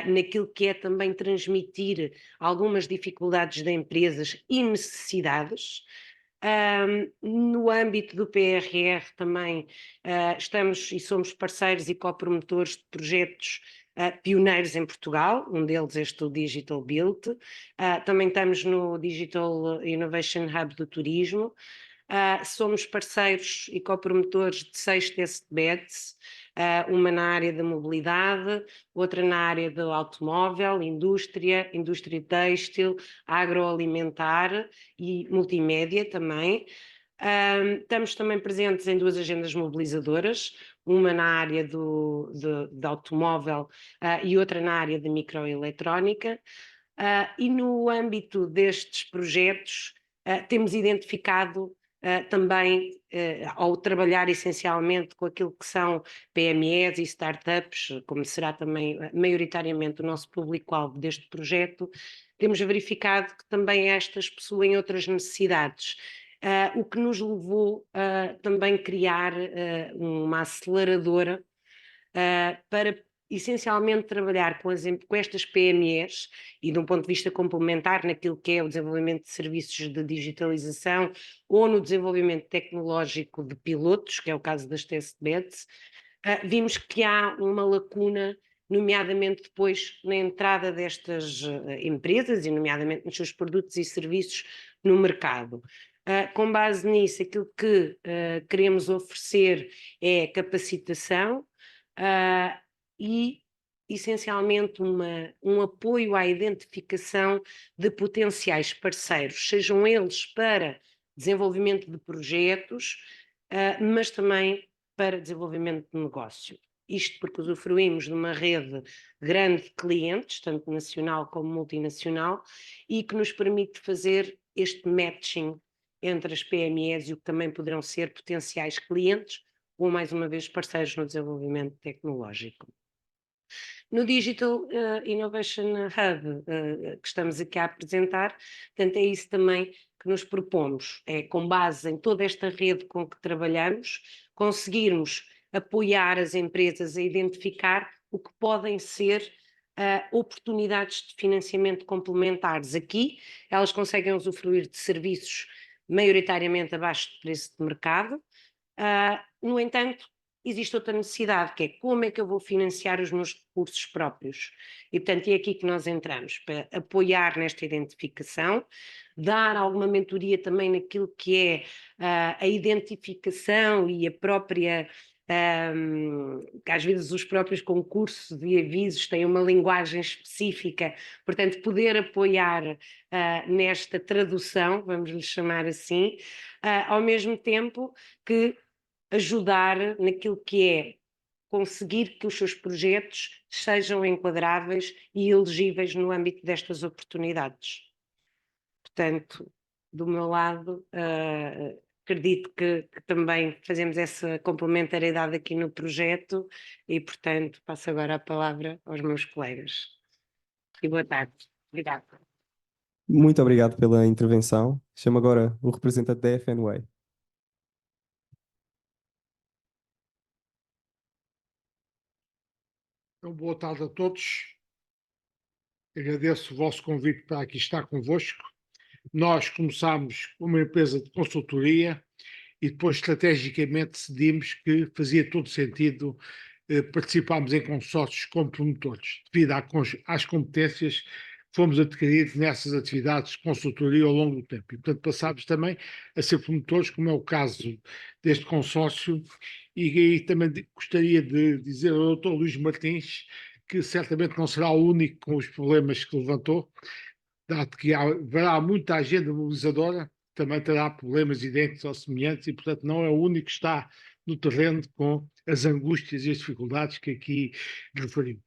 naquilo que é também transmitir algumas dificuldades de empresas e necessidades. No âmbito do PRR também estamos e somos parceiros e copromotores de projetos pioneiros em Portugal, um deles este o Digital Build. Também estamos no Digital Innovation Hub do Turismo. Somos parceiros e copromotores de 6 testbeds, uma na área da mobilidade, outra na área do automóvel, indústria têxtil, agroalimentar e multimédia também. Estamos também presentes em 2 agendas mobilizadoras, uma na área do automóvel e outra na área de microeletrónica. E no âmbito destes projetos, temos identificado também, ao trabalhar essencialmente com aquilo que são PMEs e startups, como será também maioritariamente o nosso público-alvo deste projeto, temos verificado que também estas possuem outras necessidades, o que nos levou a também criar uma aceleradora para essencialmente trabalhar com estas PMEs e de um ponto de vista complementar naquilo que é o desenvolvimento de serviços de digitalização ou no desenvolvimento tecnológico de pilotos, que é o caso das testbeds, vimos que há uma lacuna, nomeadamente depois na entrada destas empresas e nomeadamente nos seus produtos e serviços no mercado. Com base nisso, aquilo que queremos oferecer é capacitação, e essencialmente um apoio à identificação de potenciais parceiros, sejam eles para desenvolvimento de projetos, mas também para desenvolvimento de negócio. Isto porque usufruímos de uma rede grande de clientes, tanto nacional como multinacional, e que nos permite fazer este matching entre as PMEs e o que também poderão ser potenciais clientes, ou mais uma vez parceiros no desenvolvimento tecnológico. No Digital Innovation Hub que estamos aqui a apresentar, portanto é isso também que nos propomos, é com base em toda esta rede com que trabalhamos, conseguirmos apoiar as empresas a identificar o que podem ser oportunidades de financiamento complementares. Aqui elas conseguem usufruir de serviços maioritariamente abaixo do preço de mercado. No entanto, existe outra necessidade, que é como é que eu vou financiar os meus recursos próprios? E, portanto, é aqui que nós entramos, para apoiar nesta identificação, dar alguma mentoria também naquilo que é a identificação e a própria... que às vezes os próprios concursos e avisos têm uma linguagem específica, portanto, poder apoiar nesta tradução, vamos lhe chamar assim, ao mesmo tempo que ajudar naquilo que é conseguir que os seus projetos sejam enquadráveis e elegíveis no âmbito destas oportunidades. Portanto, do meu lado, acredito que também fazemos essa complementariedade aqui no projeto e, portanto, passo agora a palavra aos meus colegas. E boa tarde. Obrigada. Muito obrigado pela intervenção. Chamo agora o representante da FNWay. Então, boa tarde a todos. Agradeço o vosso convite para aqui estar convosco. Nós começámos uma empresa de consultoria e depois estrategicamente decidimos que fazia todo sentido participarmos em consórcios como promotores, devido às competências que fomos adquiridos nessas atividades de consultoria ao longo do tempo. E, portanto, passámos também a ser promotores, como é o caso deste consórcio. E aí também gostaria de dizer ao Dr. Luís Martins que certamente não será o único com os problemas que levantou, dado que haverá muita agenda mobilizadora, também terá problemas idênticos ou semelhantes e, portanto, não é o único que está no terreno com as angústias e as dificuldades que aqui referiu.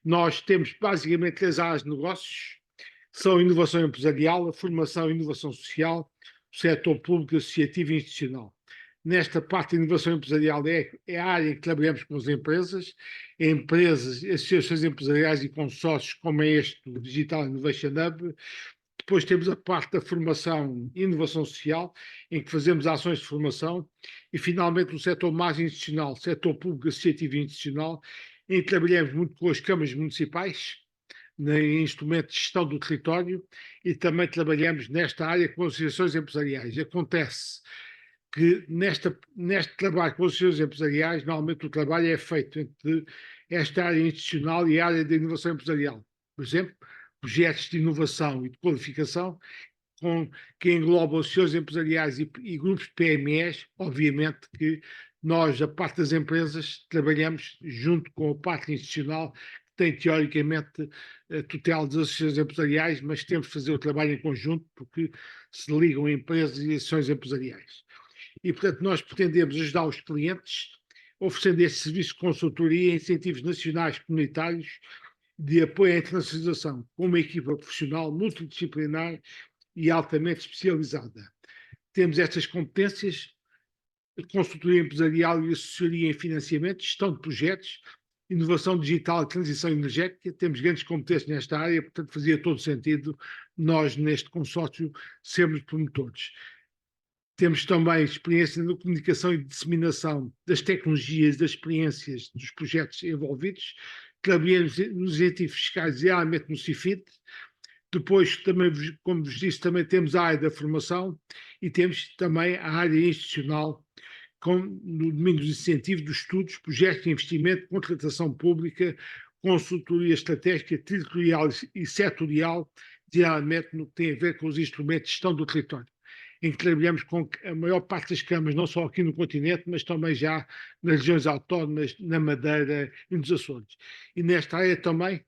Nós temos basicamente 3 áreas de negócios, são inovação empresarial, a formação e inovação social, o setor público, associativo e institucional. Nesta parte de inovação empresarial é a área em que trabalhamos com as empresas, associações empresariais e consórcios, como é este, o Digital Innovation Hub. Depois temos a parte da formação e inovação social, em que fazemos ações de formação. E, finalmente, o setor mais institucional, setor público, associativo e institucional, em que trabalhamos muito com as câmaras municipais, em instrumentos de gestão do território, e também trabalhamos nesta área com associações empresariais. Acontece que neste trabalho com as associações empresariais, normalmente o trabalho é feito entre esta área institucional e a área de inovação empresarial. Por exemplo, projetos de inovação e de qualificação que englobam associações empresariais e grupos de PMEs. Obviamente que nós, a parte das empresas, trabalhamos junto com a parte institucional, que tem teoricamente a tutela das associações empresariais, mas temos de fazer o trabalho em conjunto porque se ligam a empresas e associações empresariais. E, portanto, nós pretendemos ajudar os clientes, oferecendo este serviço de consultoria, incentivos nacionais comunitários, de apoio à internacionalização, com uma equipa profissional multidisciplinar e altamente especializada. Temos estas competências: consultoria empresarial e assessoria em financiamento, gestão de projetos, inovação digital e transição energética. Temos grandes competências nesta área, portanto fazia todo sentido nós, neste consórcio, sermos promotores. Temos também experiência na comunicação e disseminação das tecnologias, das experiências dos projetos envolvidos. Trabalhamos nos incentivos fiscais e realmente no CIFID. Depois, também, como vos disse, também temos a área da formação e temos também a área institucional, no domínio dos incentivos, dos estudos, projetos de investimento, contratação pública, consultoria estratégica, territorial e setorial, geralmente no que tem a ver com os instrumentos de gestão do território, em que trabalhamos com a maior parte das câmaras, não só aqui no continente, mas também já nas regiões autónomas, na Madeira e nos Açores. E nesta área também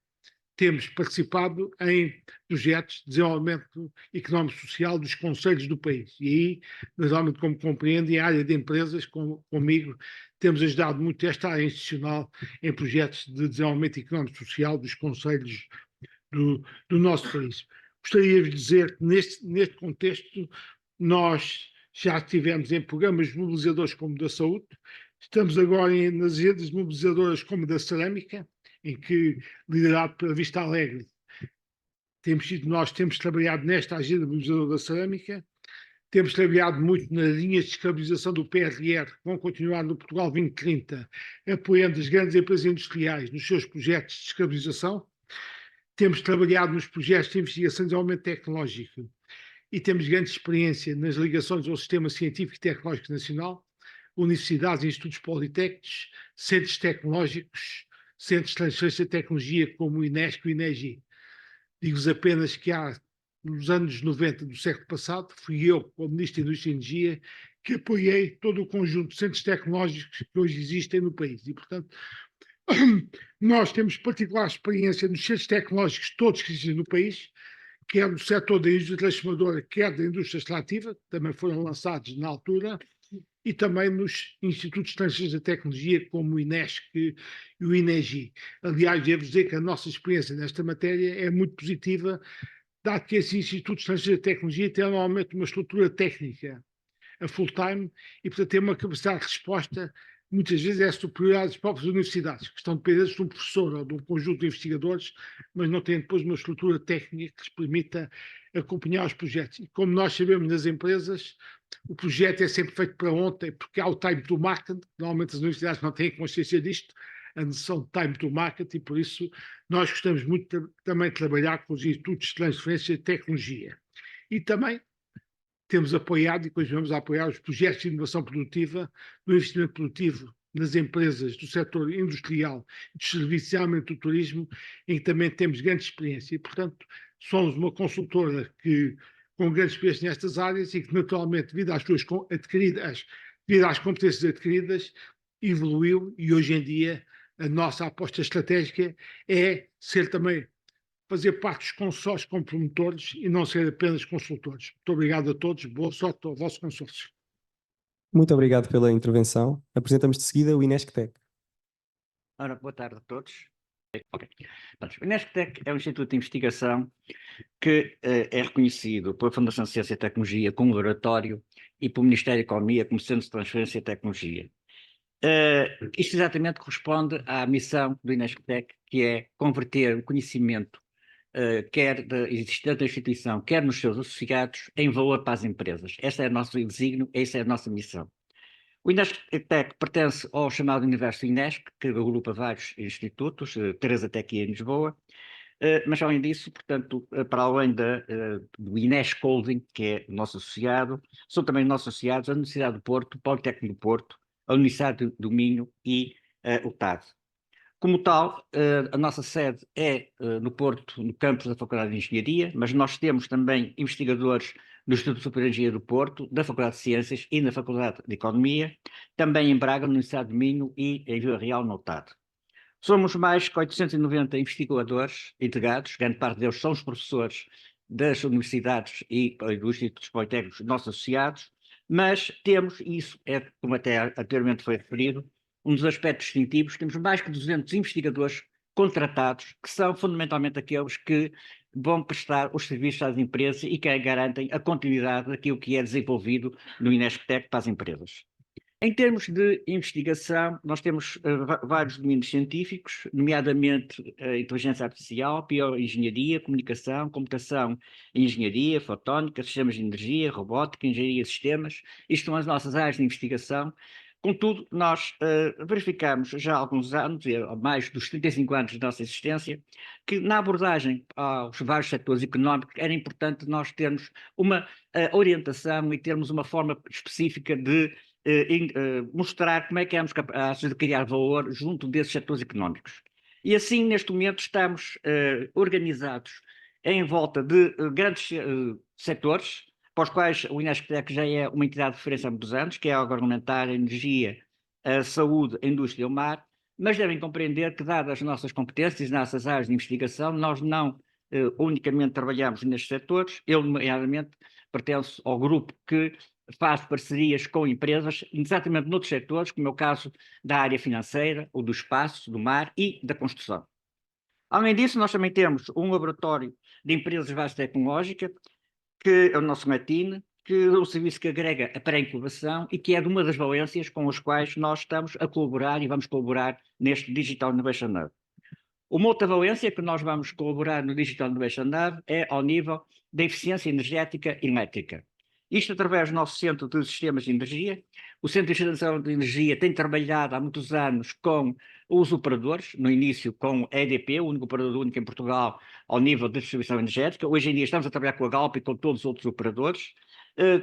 temos participado em projetos de desenvolvimento económico e social dos concelhos do país. E aí, naturalmente, como compreendem, a área de empresas, comigo, temos ajudado muito esta área institucional em projetos de desenvolvimento económico e social dos concelhos do nosso país. Gostaria de dizer que neste contexto nós já estivemos em programas mobilizadores como da saúde, estamos agora nas redes mobilizadoras como da cerâmica, em que, liderado pela Vista Alegre, nós temos trabalhado nesta agenda mobilizadora da cerâmica, temos trabalhado muito nas linhas de descarbonização do PRR, que vão continuar no Portugal 2030, apoiando as grandes empresas industriais nos seus projetos de descarbonização. Temos trabalhado nos projetos de investigação e desenvolvimento tecnológico e temos grande experiência nas ligações ao Sistema Científico e Tecnológico Nacional, universidades e institutos politécnicos, centros tecnológicos, centros de transferência de tecnologia como o INESC e o INEGI. Digo-vos apenas que nos anos 90 do século passado, fui eu, como Ministro da Indústria e Energia, que apoiei todo o conjunto de centros tecnológicos que hoje existem no país. E, portanto, nós temos particular experiência nos centros tecnológicos todos que existem no país, quer no setor da indústria transformadora, quer da indústria extrativa, também foram lançados na altura, e também nos institutos de transferência de tecnologia, como o INESC e o INEGI. Aliás, devo dizer que a nossa experiência nesta matéria é muito positiva, dado que esses institutos de transferência de tecnologia têm normalmente uma estrutura técnica a full-time e, portanto, têm uma capacidade de resposta, muitas vezes é superior às próprias universidades, que estão dependentes de um professor ou de um conjunto de investigadores, mas não têm depois uma estrutura técnica que lhes permita acompanhar os projetos. E como nós sabemos nas empresas, o projeto é sempre feito para ontem, porque há o time to market, normalmente as universidades não têm consciência disto, a noção de time to market, e por isso nós gostamos muito também de trabalhar com os institutos de transferência de tecnologia. E também temos apoiado e continuamos a apoiar os projetos de inovação produtiva, do investimento produtivo nas empresas do setor industrial, dos serviços e realmente do turismo, em que também temos grande experiência. E, portanto, somos uma consultora com grande experiência nestas áreas e que, naturalmente, devido às suas adquiridas, devido às competências adquiridas, evoluiu e, hoje em dia, a nossa aposta estratégica é ser também fazer parte dos consórcios como promotores e não ser apenas consultores. Muito obrigado a todos, boa sorte ao vosso consórcio. Muito obrigado pela intervenção. Apresentamos de seguida o INESC-TEC. Ora, boa tarde a todos. Okay. O INESC-TEC é um instituto de investigação que é reconhecido pela Fundação de Ciência e Tecnologia como laboratório e pelo Ministério da Economia como Centro de Transferência e Tecnologia. Isto exatamente corresponde à missão do INESC-TEC, que é converter o conhecimento quer existente da instituição, quer nos seus associados, em valor para as empresas. Esse é o nosso desígnio, essa é a nossa missão. O INESC-TEC pertence ao chamado Universo INESC, que agrupa vários institutos, 3 até aqui em Lisboa, mas além disso, portanto, para além do INESC Holding, que é o nosso associado, são também nossos associados a Universidade do Porto, o Politécnico do Porto, a Universidade do Minho e o TAD. Como tal, a nossa sede é no Porto, no campus da Faculdade de Engenharia, mas nós temos também investigadores do Instituto Superior de Engenharia do Porto, da Faculdade de Ciências e na Faculdade de Economia, também em Braga, na Universidade de Minho e em Vila Real, no TAD. Somos mais que 890 investigadores integrados, grande parte deles são os professores das universidades e dos institutos politécnicos nossos associados, mas temos, e isso é, como até anteriormente foi referido, um dos aspectos distintivos, temos mais que 200 investigadores contratados, que são fundamentalmente aqueles que vão prestar os serviços às empresas e que garantem a continuidade daquilo que é desenvolvido no Inesptec para as empresas. Em termos de investigação, nós temos vários domínios científicos, nomeadamente inteligência artificial, bioengenharia, comunicação, computação e engenharia, fotónica, sistemas de energia, robótica, engenharia de sistemas. Isto são as nossas áreas de investigação. Contudo, nós verificamos já há alguns anos, há mais dos 35 anos de nossa existência, que na abordagem aos vários setores económicos era importante nós termos uma orientação e termos uma forma específica de mostrar como é que éramos capazes de criar valor junto desses setores económicos. E assim, neste momento, estamos organizados em volta de grandes setores, para os quais o Inesptec já é uma entidade de referência há muitos anos, que é a agroalimentar, a energia, a saúde, a indústria e o mar, mas devem compreender que, dadas as nossas competências, nossas áreas de investigação, nós não unicamente trabalhamos nestes setores. Eu, nomeadamente, pertenço ao grupo que faz parcerias com empresas exatamente noutros setores, como é o caso da área financeira, ou do espaço, do mar e da construção. Além disso, nós também temos um laboratório de empresas de base tecnológica, que é o nosso METIN, que é um serviço que agrega a pré-incubação e que é de uma das valências com as quais nós estamos a colaborar e vamos colaborar neste Digital Innovation Hub. Uma outra valência que nós vamos colaborar no Digital Innovation Hub é ao nível da eficiência energética e elétrica. Isto através do nosso Centro de Sistemas de Energia. O Centro de Geração de Energia tem trabalhado há muitos anos com os operadores, no início com a EDP, o único operador único em Portugal ao nível de distribuição energética. Hoje em dia estamos a trabalhar com a Galp e com todos os outros operadores.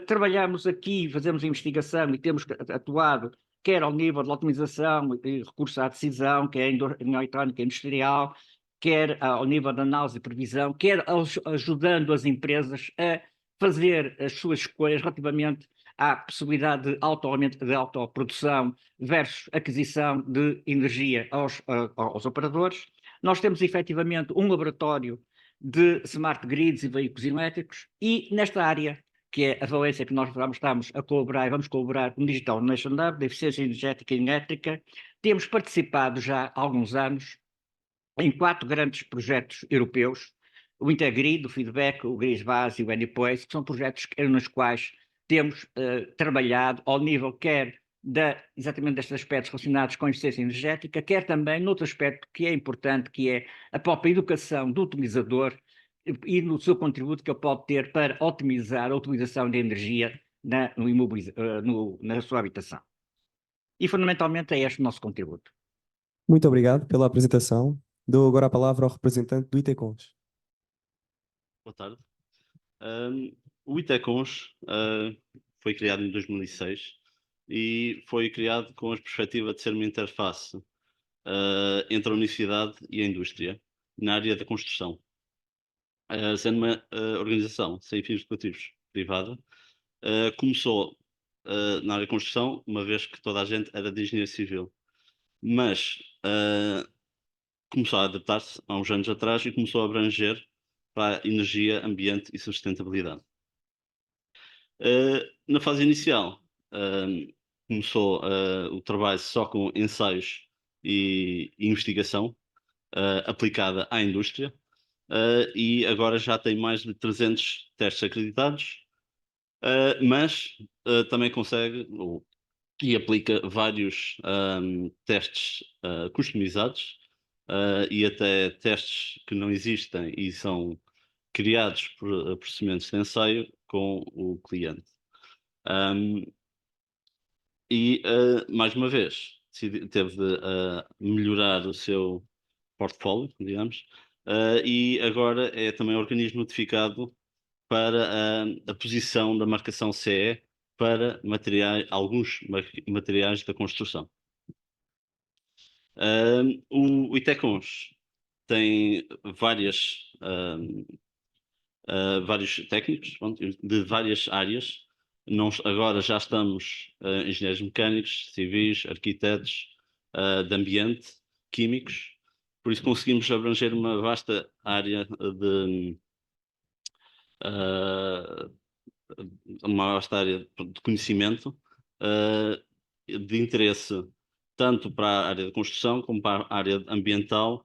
Trabalhamos aqui, fazemos investigação e temos atuado quer ao nível de otimização e recurso à decisão, quer em eletrónica industrial, quer ao nível de análise e previsão, quer ajudando as empresas a fazer as suas escolhas relativamente à possibilidade de autoprodução versus aquisição de energia aos operadores. Nós temos efetivamente um laboratório de smart grids e veículos elétricos e nesta área, que é a valência que nós estamos a colaborar e vamos colaborar com o Digital Innovation Hub, da eficiência energética e elétrica, temos participado já há alguns anos em 4 grandes projetos europeus, o Intergrid, o Feedback, o GrisBase e o Anyplace, que são projetos nos quais temos trabalhado ao nível quer exatamente destes aspectos relacionados com a eficiência energética, quer também noutro aspecto que é importante, que é a própria educação do utilizador e no seu contributo que ele pode ter para otimizar a utilização de energia na sua habitação. E fundamentalmente é este o nosso contributo. Muito obrigado pela apresentação. Dou agora a palavra ao representante do ITECONS. Boa tarde. O ITECONS foi criado em 2006 e foi criado com a perspectiva de ser uma interface entre a universidade e a indústria na área da construção. Sendo uma organização sem fins lucrativos privada, começou na área da construção, uma vez que toda a gente era de engenharia civil, mas começou a adaptar-se há uns anos atrás e começou a abranger para a energia, ambiente e sustentabilidade. Na fase inicial, começou o trabalho só com ensaios e investigação aplicada à indústria, e agora já tem mais de 300 testes acreditados, mas também consegue e aplica vários testes customizados e até testes que não existem e são criados por procedimentos de ensaio com o cliente. Mais uma vez, teve de melhorar o seu portfólio, digamos, e agora é também organismo notificado para a posição da marcação CE para alguns materiais da construção. O ITECONS tem vários técnicos de várias áreas. Agora já estamos engenheiros mecânicos, civis, arquitetos, de ambiente, químicos, por isso conseguimos abranger uma vasta área de conhecimento de interesse tanto para a área de construção como para a área ambiental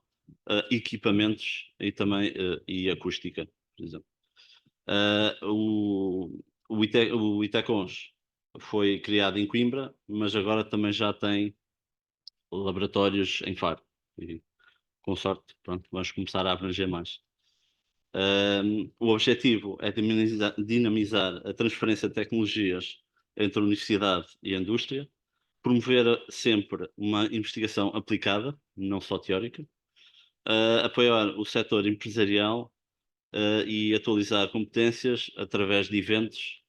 equipamentos e também e acústica, por exemplo. O Itecons foi criado em Coimbra, mas agora também já tem laboratórios em Faro. E, com sorte, pronto, vamos começar a abranger mais. O objetivo é dinamizar a transferência de tecnologias entre a universidade e a indústria, promover sempre uma investigação aplicada, não só teórica, apoiar o setor empresarial e atualizar competências através de eventos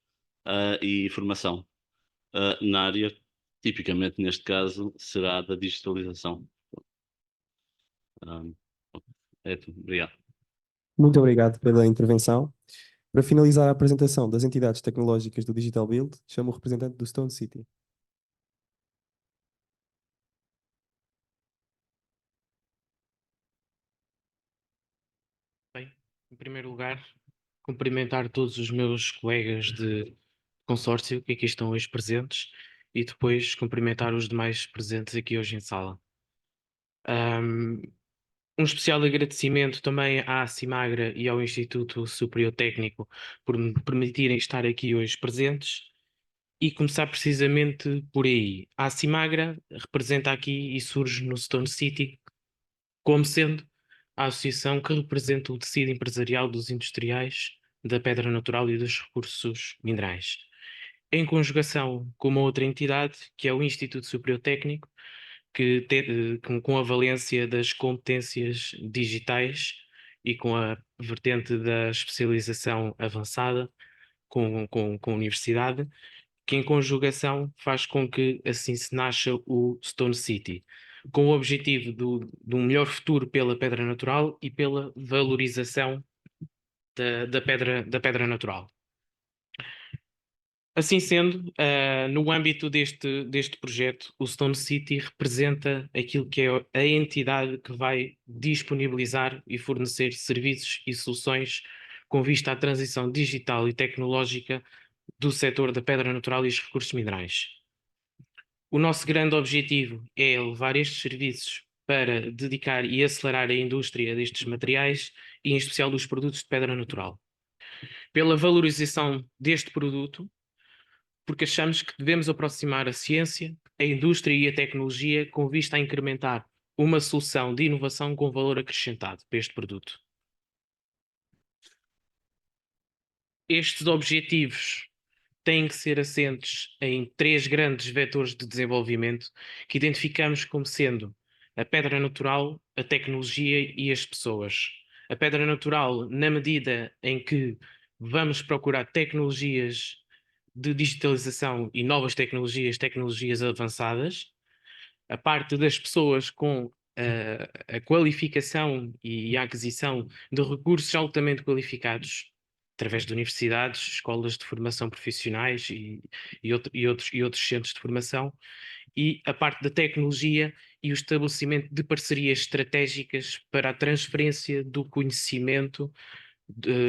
e formação na área, tipicamente neste caso será da digitalização. É tudo. Obrigado. Muito obrigado pela intervenção. Para finalizar a apresentação das entidades tecnológicas do Digital Build, chamo o representante do Stone City. Bem, em primeiro lugar, cumprimentar todos os meus colegas de consórcio que aqui estão hoje presentes e depois cumprimentar os demais presentes aqui hoje em sala. Um especial agradecimento também à Cimagra e ao Instituto Superior Técnico por me permitirem estar aqui hoje presentes e começar precisamente por aí. A Cimagra representa aqui e surge no Stone City como sendo a associação que representa o tecido empresarial dos industriais da pedra natural e dos recursos minerais, em conjugação com uma outra entidade, que é o Instituto Superior Técnico, que com a valência das competências digitais e com a vertente da especialização avançada com a universidade, que em conjugação faz com que assim se nasça o Stone City, com o objetivo de um melhor futuro pela pedra natural e pela valorização da pedra natural. Assim sendo, no âmbito deste projeto, o Stone City representa aquilo que é a entidade que vai disponibilizar e fornecer serviços e soluções com vista à transição digital e tecnológica do setor da pedra natural e os recursos minerais. O nosso grande objetivo é levar estes serviços para dedicar e acelerar a indústria destes materiais e em especial dos produtos de pedra natural. Pela valorização deste produto, porque achamos que devemos aproximar a ciência, a indústria e a tecnologia com vista a incrementar uma solução de inovação com valor acrescentado para este produto. Estes objetivos têm que ser assentes em 3 grandes vetores de desenvolvimento que identificamos como sendo a pedra natural, a tecnologia e as pessoas. A pedra natural, na medida em que vamos procurar tecnologias de digitalização e novas tecnologias avançadas, a parte das pessoas com a qualificação e a aquisição de recursos altamente qualificados, através de universidades, escolas de formação profissionais e outros centros de formação, e a parte da tecnologia e o estabelecimento de parcerias estratégicas para a transferência do conhecimento,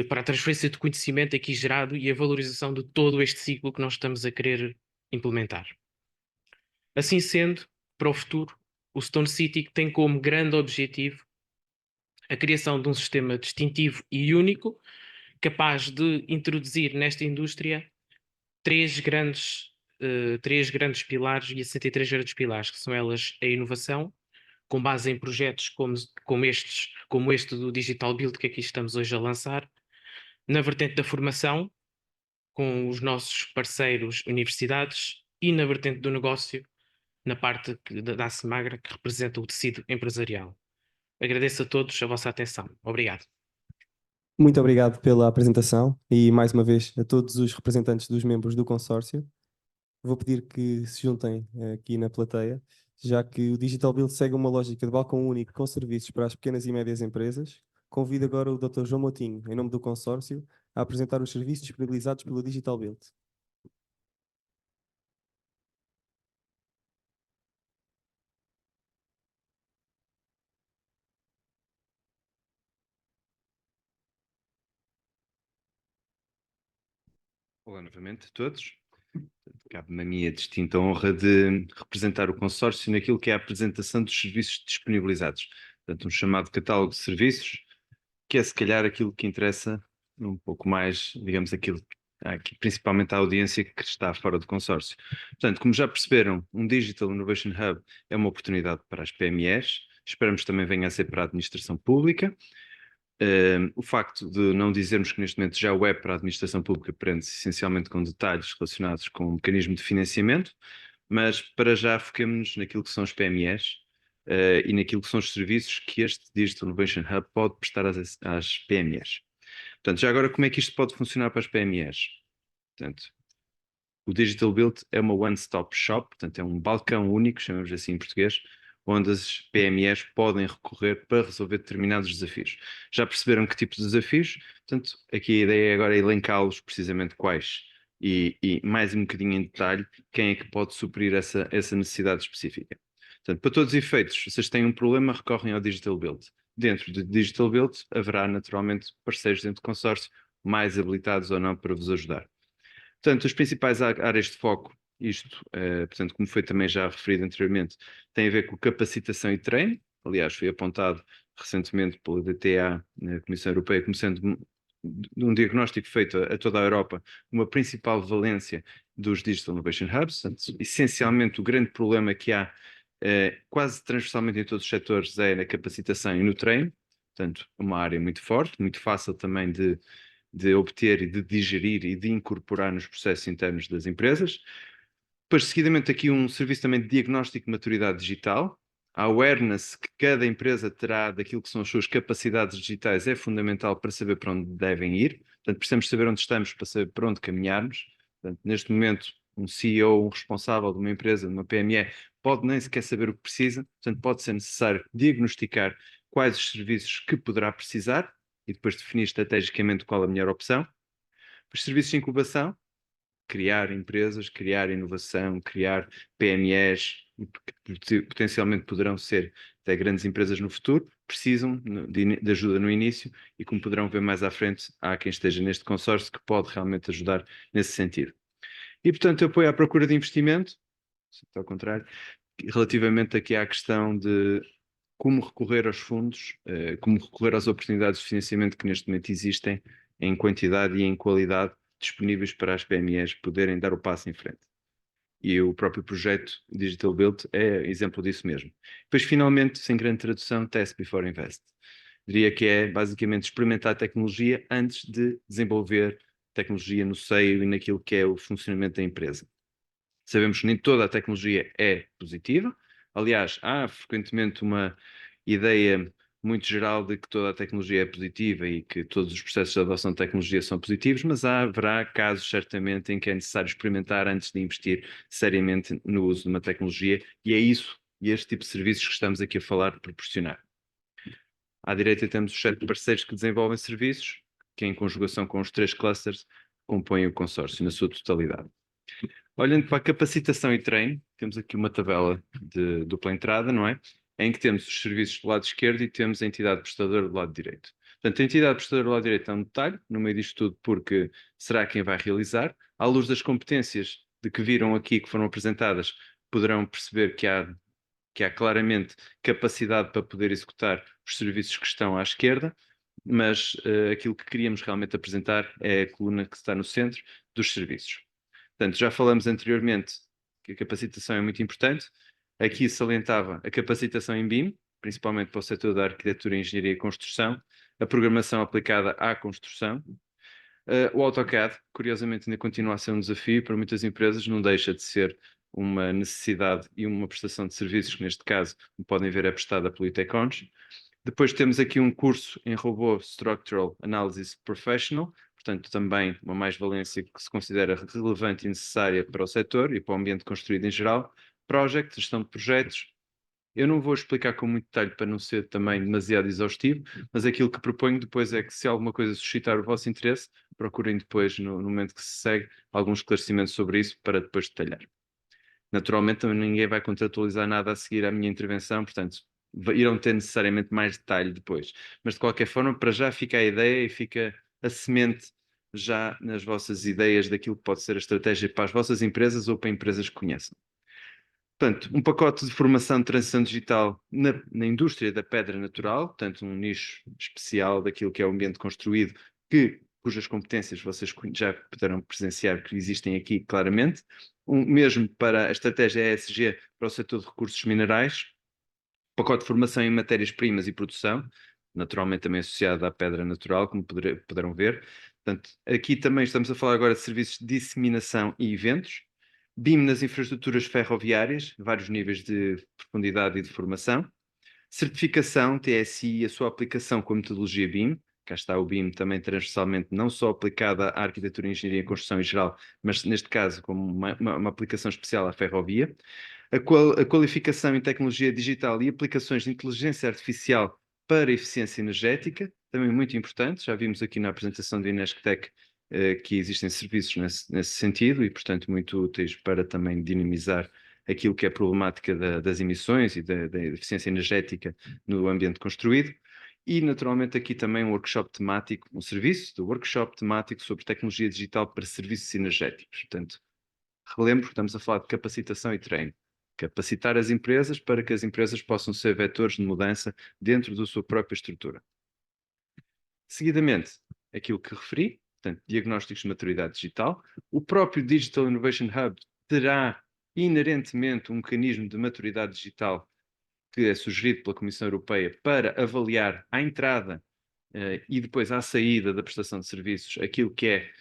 para a transferência de conhecimento aqui gerado e a valorização de todo este ciclo que nós estamos a querer implementar. Assim sendo, para o futuro, o Stone City tem como grande objetivo a criação de um sistema distintivo e único, capaz de introduzir nesta indústria 3 grandes pilares e 63 grandes pilares, que são elas a inovação, com base em projetos como este do Digital Build que aqui estamos hoje a lançar, na vertente da formação, com os nossos parceiros universidades, e na vertente do negócio, na parte da Cimagra, que representa o tecido empresarial. Agradeço a todos a vossa atenção. Obrigado. Muito obrigado pela apresentação e, mais uma vez, a todos os representantes dos membros do consórcio. Vou pedir que se juntem aqui na plateia, já que o Digital Build segue uma lógica de balcão único com serviços para as pequenas e médias empresas. Convido agora o Dr. João Moutinho, em nome do consórcio, a apresentar os serviços disponibilizados pelo Digital Build. Olá novamente a todos. Cabe-me a minha distinta honra de representar o consórcio naquilo que é a apresentação dos serviços disponibilizados. portanto, um chamado catálogo de serviços, que é se calhar aquilo que interessa um pouco mais, digamos, aquilo que principalmente a audiência que está fora do consórcio. Portanto, como já perceberam, um Digital Innovation Hub é uma oportunidade para as PMEs, esperamos que também venha a ser para a administração pública. O facto de não dizermos que neste momento já o é para a administração pública prende-se essencialmente com detalhes relacionados com o mecanismo de financiamento, mas para já foquemos-nos naquilo que são os PMEs e naquilo que são os serviços que este Digital Innovation Hub pode prestar às PMEs. Portanto, já agora, como é que isto pode funcionar para as PMEs? Portanto, o Digital Build é uma one-stop shop, portanto, é um balcão único, chamamos assim em português, onde as PMEs podem recorrer para resolver determinados desafios. Já perceberam que tipo de desafios? Portanto, aqui a ideia é agora elencá-los precisamente quais. E mais um bocadinho em detalhe, quem é que pode suprir essa necessidade específica. Portanto, para todos os efeitos, se vocês têm um problema, recorrem ao Digital Build. Dentro do Digital Build haverá naturalmente parceiros dentro do consórcio mais habilitados ou não para vos ajudar. Portanto, as principais áreas de foco, isto, portanto, como foi também já referido anteriormente, tem a ver com capacitação e treino. Aliás, foi apontado recentemente pela DTA, na Comissão Europeia, como sendo um diagnóstico feito a toda a Europa, uma principal valência dos Digital Innovation Hubs. Portanto, essencialmente, o grande problema que há quase transversalmente em todos os setores é na capacitação e no treino. Portanto, uma área muito forte, muito fácil também de obter e de digerir e de incorporar nos processos internos das empresas. Depois, seguidamente, aqui um serviço também de diagnóstico de maturidade digital. A awareness que cada empresa terá daquilo que são as suas capacidades digitais é fundamental para saber para onde devem ir. Portanto, precisamos saber onde estamos para saber para onde caminharmos. Portanto, neste momento, um CEO, um responsável de uma empresa, de uma PME, pode nem sequer saber o que precisa. Portanto, pode ser necessário diagnosticar quais os serviços que poderá precisar e depois definir estrategicamente qual a melhor opção. Os serviços de incubação, criar empresas, criar inovação, criar PMEs, que potencialmente poderão ser até grandes empresas no futuro, precisam de ajuda no início e, como poderão ver mais à frente, há quem esteja neste consórcio que pode realmente ajudar nesse sentido. E, portanto, eu apoio à procura de investimento, ao contrário, relativamente aqui à questão de como recorrer aos fundos, como recorrer às oportunidades de financiamento que neste momento existem em quantidade e em qualidade disponíveis para as PMEs poderem dar o passo em frente. E o próprio projeto Digital Build é exemplo disso mesmo. Depois, finalmente, sem grande tradução, Test Before Invest. Diria que é basicamente experimentar a tecnologia antes de desenvolver tecnologia no seio e naquilo que é o funcionamento da empresa. Sabemos que nem toda a tecnologia é positiva. Aliás, há frequentemente uma ideia muito geral de que toda a tecnologia é positiva e que todos os processos de adoção de tecnologia são positivos, mas haverá casos certamente em que é necessário experimentar antes de investir seriamente no uso de uma tecnologia, e é isso e este tipo de serviços que estamos aqui a falar proporcionar. À direita temos os 7 parceiros que desenvolvem serviços, que em conjugação com os 3 clusters compõem o consórcio na sua totalidade. Olhando para a capacitação e treino, temos aqui uma tabela de dupla entrada, não é? Em que temos os serviços do lado esquerdo e temos a entidade prestadora do lado direito. Portanto, a entidade prestadora do lado direito é um detalhe, no meio disto tudo, porque será quem vai realizar. À luz das competências de que viram aqui, que foram apresentadas, poderão perceber que há claramente capacidade para poder executar os serviços que estão à esquerda, mas aquilo que queríamos realmente apresentar é a coluna que está no centro dos serviços. Portanto, já falamos anteriormente que a capacitação é muito importante. Aqui salientava a capacitação em BIM, principalmente para o setor da arquitetura, engenharia e construção, a programação aplicada à construção. O AutoCAD, curiosamente, ainda continua a ser um desafio para muitas empresas, não deixa de ser uma necessidade e uma prestação de serviços que, neste caso, como podem ver, é prestada pelo ITECONS. Depois temos aqui um curso em Robô Structural Analysis Professional, portanto, também uma mais-valência que se considera relevante e necessária para o setor e para o ambiente construído em geral. Project, gestão de projetos. Eu não vou explicar com muito detalhe para não ser também demasiado exaustivo, mas aquilo que proponho depois é que, se alguma coisa suscitar o vosso interesse, procurem depois, no momento que se segue, algum esclarecimento sobre isso para depois detalhar. Naturalmente, também ninguém vai contratualizar nada a seguir à minha intervenção, portanto, irão ter necessariamente mais detalhe depois. Mas, de qualquer forma, para já fica a ideia e fica a semente já nas vossas ideias daquilo que pode ser a estratégia para as vossas empresas ou para empresas que conheçam. Portanto, um pacote de formação de transição digital na indústria da pedra natural, portanto, um nicho especial daquilo que é o ambiente construído, cujas competências vocês já poderão presenciar que existem aqui claramente. Mesmo para a estratégia ESG para o setor de recursos minerais, pacote de formação em matérias-primas e produção, naturalmente também associado à pedra natural, como poderão ver. Portanto, aqui também estamos a falar agora de serviços de disseminação e eventos, BIM nas infraestruturas ferroviárias, vários níveis de profundidade e de formação, certificação, TSI e a sua aplicação com a metodologia BIM, cá está o BIM também transversalmente, não só aplicada à arquitetura, engenharia e construção em geral, mas neste caso como uma aplicação especial à ferrovia, a qualificação em tecnologia digital e aplicações de inteligência artificial para eficiência energética, também muito importante, já vimos aqui na apresentação do Inesctec que existem serviços nesse sentido e, portanto, muito úteis para também dinamizar aquilo que é a problemática das emissões e da eficiência energética no ambiente construído. E, naturalmente, aqui também um workshop temático, um serviço de workshop temático sobre tecnologia digital para serviços energéticos. Portanto, relembro que estamos a falar de capacitação e treino. Capacitar as empresas para que as empresas possam ser vetores de mudança dentro da sua própria estrutura. Seguidamente, aquilo que referi, portanto, diagnósticos de maturidade digital. O próprio Digital Innovation Hub terá inerentemente um mecanismo de maturidade digital que é sugerido pela Comissão Europeia para avaliar à entrada e depois à saída da prestação de serviços aquilo que é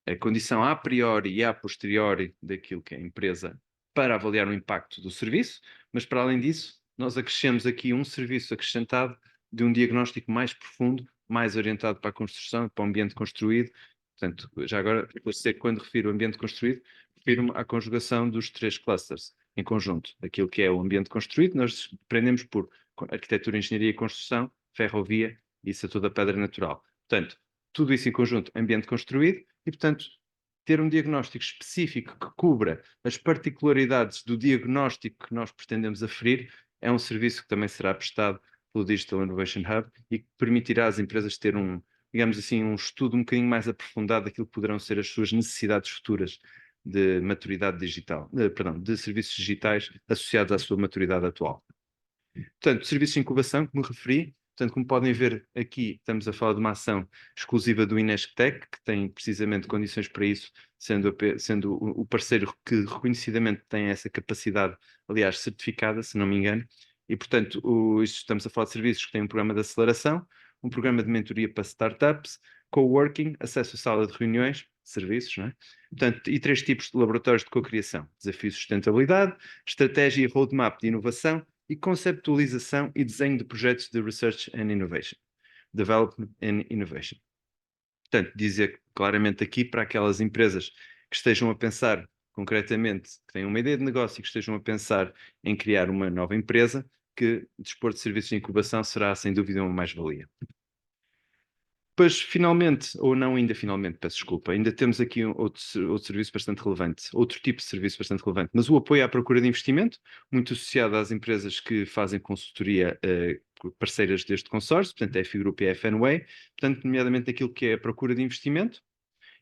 a condição a priori e a posteriori daquilo que é a empresa para avaliar o impacto do serviço, mas para além disso, nós acrescemos aqui um serviço acrescentado de um diagnóstico mais profundo, mais orientado para a construção, para o ambiente construído. Portanto, já agora, quando refiro ao ambiente construído, refiro-me à conjugação dos 3 clusters em conjunto. Aquilo que é o ambiente construído, nós prendemos por arquitetura, engenharia e construção, ferrovia e setor da pedra natural. Portanto, tudo isso em conjunto, ambiente construído, e, portanto, ter um diagnóstico específico que cubra as particularidades do diagnóstico que nós pretendemos aferir é um serviço que também será prestado pelo Digital Innovation Hub e que permitirá às empresas ter digamos assim, um estudo um bocadinho mais aprofundado daquilo que poderão ser as suas necessidades futuras de maturidade digital, de serviços digitais associados à sua maturidade atual. Portanto, serviços de incubação, como referi, portanto, como podem ver aqui, estamos a falar de uma ação exclusiva do Inesctec, que tem precisamente condições para isso, sendo o parceiro que reconhecidamente tem essa capacidade, aliás, certificada, se não me engano, e, portanto, estamos a falar de serviços que têm um programa de aceleração, um programa de mentoria para startups, coworking, acesso à sala de reuniões, serviços, não é? Portanto, e 3 tipos de laboratórios de cocriação: desafios de sustentabilidade, estratégia e roadmap de inovação e conceptualização e desenho de projetos de Research and Innovation, Development and Innovation. Portanto, dizer claramente aqui para aquelas empresas que estejam a pensar concretamente, que tenham uma ideia de negócio e que estejam a pensar em criar uma nova empresa, que dispor de serviços de incubação será sem dúvida uma mais-valia. Depois, finalmente, ou não ainda finalmente, peço desculpa, ainda temos aqui outro serviço bastante relevante, outro tipo de serviço bastante relevante, mas o apoio à procura de investimento, muito associado às empresas que fazem consultoria parceiras deste consórcio, portanto, é a F-Group e a Fenway, portanto, nomeadamente aquilo que é a procura de investimento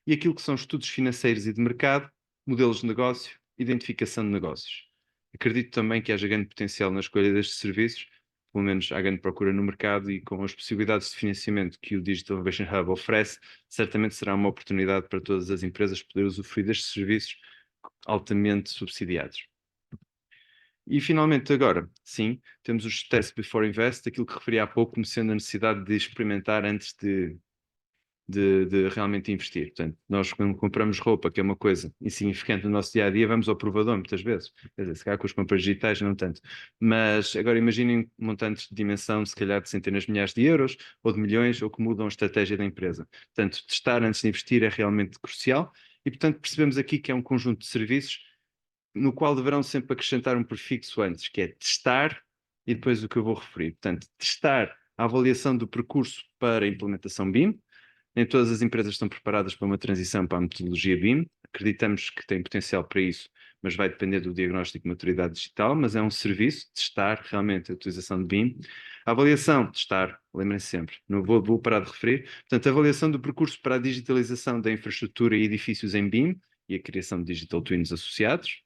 e aquilo que são estudos financeiros e de mercado, modelos de negócio, identificação de negócios. Acredito também que haja grande potencial na escolha destes serviços, pelo menos há grande procura no mercado, e com as possibilidades de financiamento que o Digital Innovation Hub oferece, certamente será uma oportunidade para todas as empresas poder usufruir destes serviços altamente subsidiados. E finalmente agora, sim, temos os Test Before Invest, aquilo que referi há pouco como sendo a necessidade de experimentar antes de realmente investir. Portanto, nós quando compramos roupa, que é uma coisa insignificante no nosso dia-a-dia, vamos ao provador muitas vezes. Quer dizer, se calhar com as compras digitais não tanto. Mas agora imaginem montantes de dimensão, se calhar de centenas de milhares de euros, ou de milhões, ou que mudam a estratégia da empresa. Portanto, testar antes de investir é realmente crucial e, portanto, percebemos aqui que é um conjunto de serviços no qual deverão sempre acrescentar um prefixo antes, que é testar e depois o que eu vou referir. Portanto, testar a avaliação do percurso para a implementação BIM. Nem todas as empresas estão preparadas para uma transição para a metodologia BIM. Acreditamos que tem potencial para isso, mas vai depender do diagnóstico de maturidade digital, mas é um serviço, testar realmente a utilização de BIM. A avaliação, testar, lembrem-se sempre, não vou parar de referir. Portanto, a avaliação do percurso para a digitalização da infraestrutura e edifícios em BIM e a criação de digital twins associados.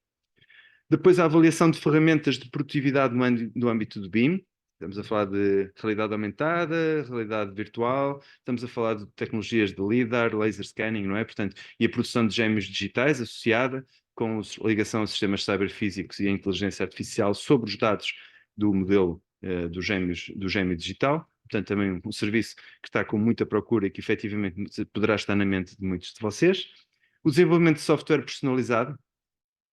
Depois a avaliação de ferramentas de produtividade no âmbito do BIM. Estamos a falar de realidade aumentada, realidade virtual, estamos a falar de tecnologias de LiDAR, laser scanning, não é? Portanto, e a produção de gêmeos digitais associada com ligação a sistemas cyberfísicos e a inteligência artificial sobre os dados do modelo do gêmeo digital. Portanto, também um serviço que está com muita procura e que efetivamente poderá estar na mente de muitos de vocês. O desenvolvimento de software personalizado,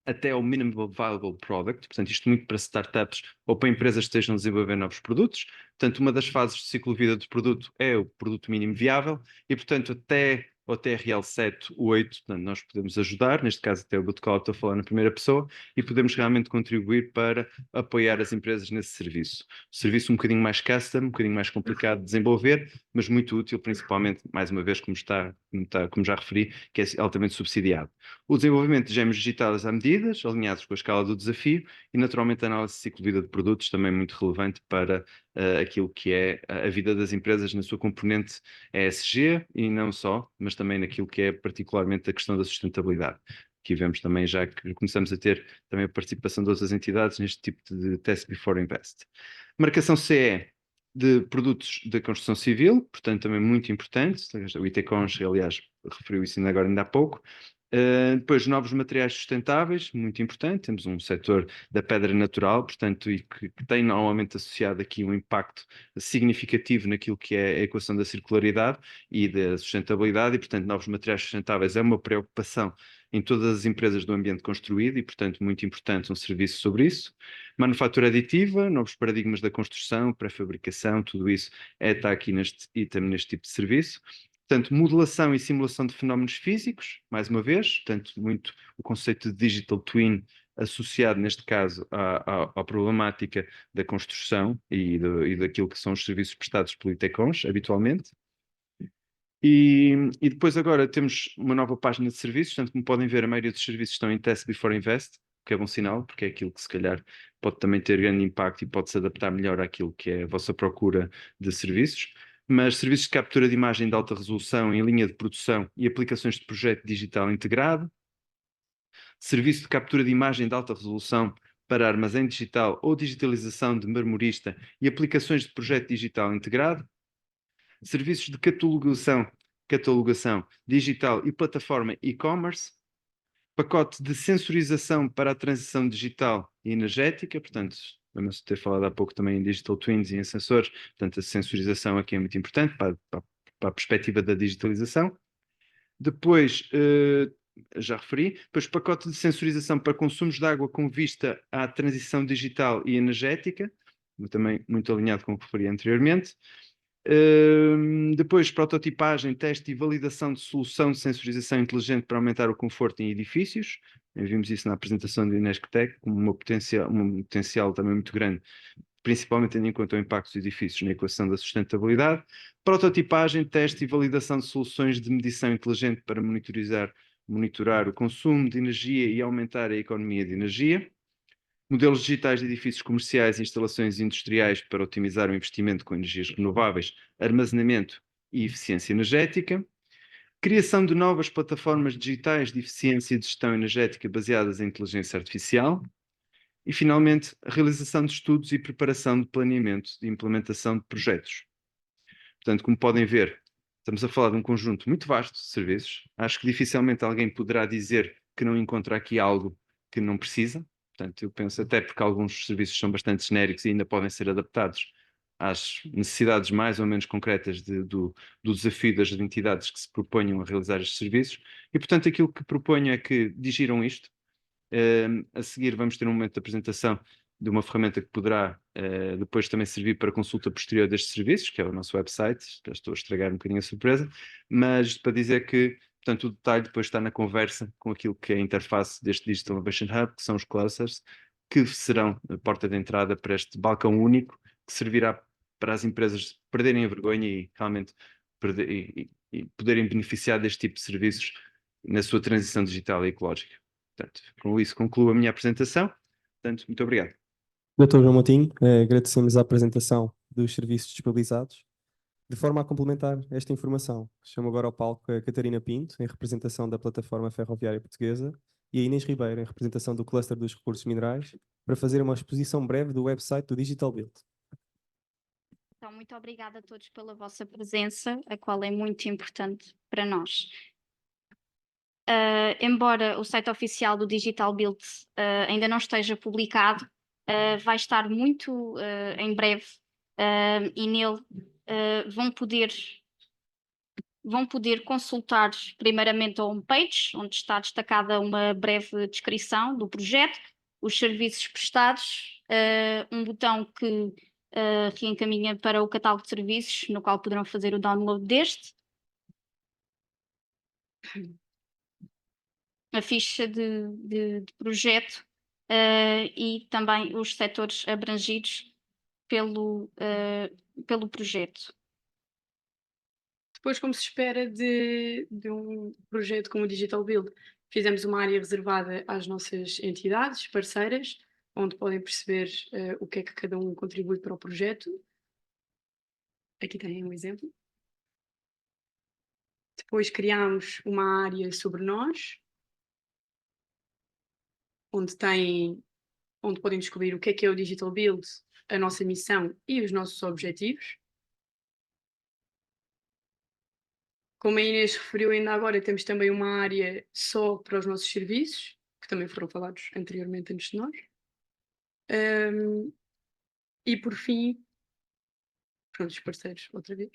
até ao Minimum Viable Product, portanto, isto muito para startups ou para empresas que estejam a desenvolver novos produtos. Portanto, uma das fases de ciclo de vida do produto é o produto mínimo viável e, portanto, até o TRL 7, o 8, portanto, nós podemos ajudar, neste caso até o Bootcall estou a falar na primeira pessoa, e podemos realmente contribuir para apoiar as empresas nesse serviço. O serviço um bocadinho mais custom, um bocadinho mais complicado de desenvolver, mas muito útil, principalmente, mais uma vez, como já referi, que é altamente subsidiado. O desenvolvimento de gêmeos digitais à medida, alinhados com a escala do desafio, e naturalmente a análise de ciclo de vida de produtos, também muito relevante para aquilo que é a vida das empresas na sua componente ESG, e não só, mas também naquilo que é particularmente a questão da sustentabilidade. Aqui vemos também já que começamos a ter também a participação de outras entidades neste tipo de Test Before Invest. Marcação CE de produtos da construção civil, portanto também muito importante, o ITCons, aliás, referiu isso ainda há pouco. Depois, novos materiais sustentáveis, muito importante, temos um setor da pedra natural, portanto, e que tem normalmente associado aqui um impacto significativo naquilo que é a equação da circularidade e da sustentabilidade, e, portanto, novos materiais sustentáveis é uma preocupação em todas as empresas do ambiente construído e, portanto, muito importante um serviço sobre isso. Manufatura aditiva, novos paradigmas da construção, pré-fabricação, tudo isso está aqui neste tipo de serviço. Portanto, modelação e simulação de fenómenos físicos, mais uma vez, portanto, muito o conceito de digital twin associado, neste caso, à problemática da construção e daquilo que são os serviços prestados pelo ITCons, habitualmente. E depois agora temos uma nova página de serviços, portanto, como podem ver, a maioria dos serviços estão em Test Before Invest, o que é bom sinal, porque é aquilo que se calhar pode também ter grande impacto e pode se adaptar melhor àquilo que é a vossa procura de serviços. Mas serviços de captura de imagem de alta resolução em linha de produção e aplicações de projeto digital integrado, serviço de captura de imagem de alta resolução para armazém digital ou digitalização de marmorista e aplicações de projeto digital integrado, serviços de catalogação digital e plataforma e-commerce, pacote de sensorização para a transição digital e energética, portanto, vamos ter falado há pouco também em Digital Twins e em sensores, portanto, a sensorização aqui é muito importante para a perspectiva da digitalização. Depois, já referi, depois pacote de sensorização para consumos de água com vista à transição digital e energética, também muito alinhado com o que referi anteriormente. Depois, prototipagem, teste e validação de solução de sensorização inteligente para aumentar o conforto em edifícios. Vimos isso na apresentação do Inesctec, como um potencial também muito grande, principalmente tendo em conta o impacto dos edifícios na equação da sustentabilidade. Prototipagem, teste e validação de soluções de medição inteligente para monitorar o consumo de energia e aumentar a economia de energia. Modelos digitais de edifícios comerciais e instalações industriais para otimizar o investimento com energias renováveis, armazenamento e eficiência energética. Criação de novas plataformas digitais de eficiência e de gestão energética baseadas em inteligência artificial. E, finalmente, a realização de estudos e preparação de planeamento de implementação de projetos. Portanto, como podem ver, estamos a falar de um conjunto muito vasto de serviços. Acho que dificilmente alguém poderá dizer que não encontra aqui algo que não precisa. Portanto, eu penso até porque alguns serviços são bastante genéricos e ainda podem ser adaptados às necessidades mais ou menos concretas do desafio das entidades que se proponham a realizar estes serviços. E, portanto, aquilo que proponho é que digiram isto. A seguir vamos ter um momento de apresentação de uma ferramenta que poderá depois também servir para consulta posterior destes serviços, que é o nosso website. Já estou a estragar um bocadinho a surpresa, mas para dizer que, portanto, o detalhe depois está na conversa com aquilo que é a interface deste Digital Innovation Hub, que são os clusters, que serão a porta de entrada para este balcão único, que servirá para as empresas perderem a vergonha e realmente poderem beneficiar deste tipo de serviços na sua transição digital e ecológica. Portanto, com isso concluo a minha apresentação. Portanto, muito obrigado. Dr. João Moutinho, agradecemos a apresentação dos serviços disponibilizados. De forma a complementar esta informação, chamo agora ao palco a Catarina Pinto, em representação da Plataforma Ferroviária Portuguesa, e a Inês Ribeiro, em representação do Cluster dos Recursos Minerais, para fazer uma exposição breve do website do Digital Build. Então, muito obrigada a todos pela vossa presença, a qual é muito importante para nós. Embora o site oficial do Digital Build ainda não esteja publicado, vai estar muito em breve e nele vão poder consultar primeiramente a homepage, onde está destacada uma breve descrição do projeto, os serviços prestados, um botão que reencaminha para o catálogo de serviços, no qual poderão fazer o download deste, a ficha de projeto e também os setores abrangidos pelo projeto. Depois, como se espera de um projeto como o Digital Build, fizemos uma área reservada às nossas entidades parceiras, onde podem perceber o que é que cada um contribui para o projeto. Aqui tem um exemplo. Depois criámos uma área sobre nós, onde podem descobrir o que é o Digital Build, a nossa missão e os nossos objetivos. Como a Inês referiu ainda agora, temos também uma área só para os nossos serviços, que também foram falados anteriormente antes de nós. E por fim, pronto, os parceiros, outra vez.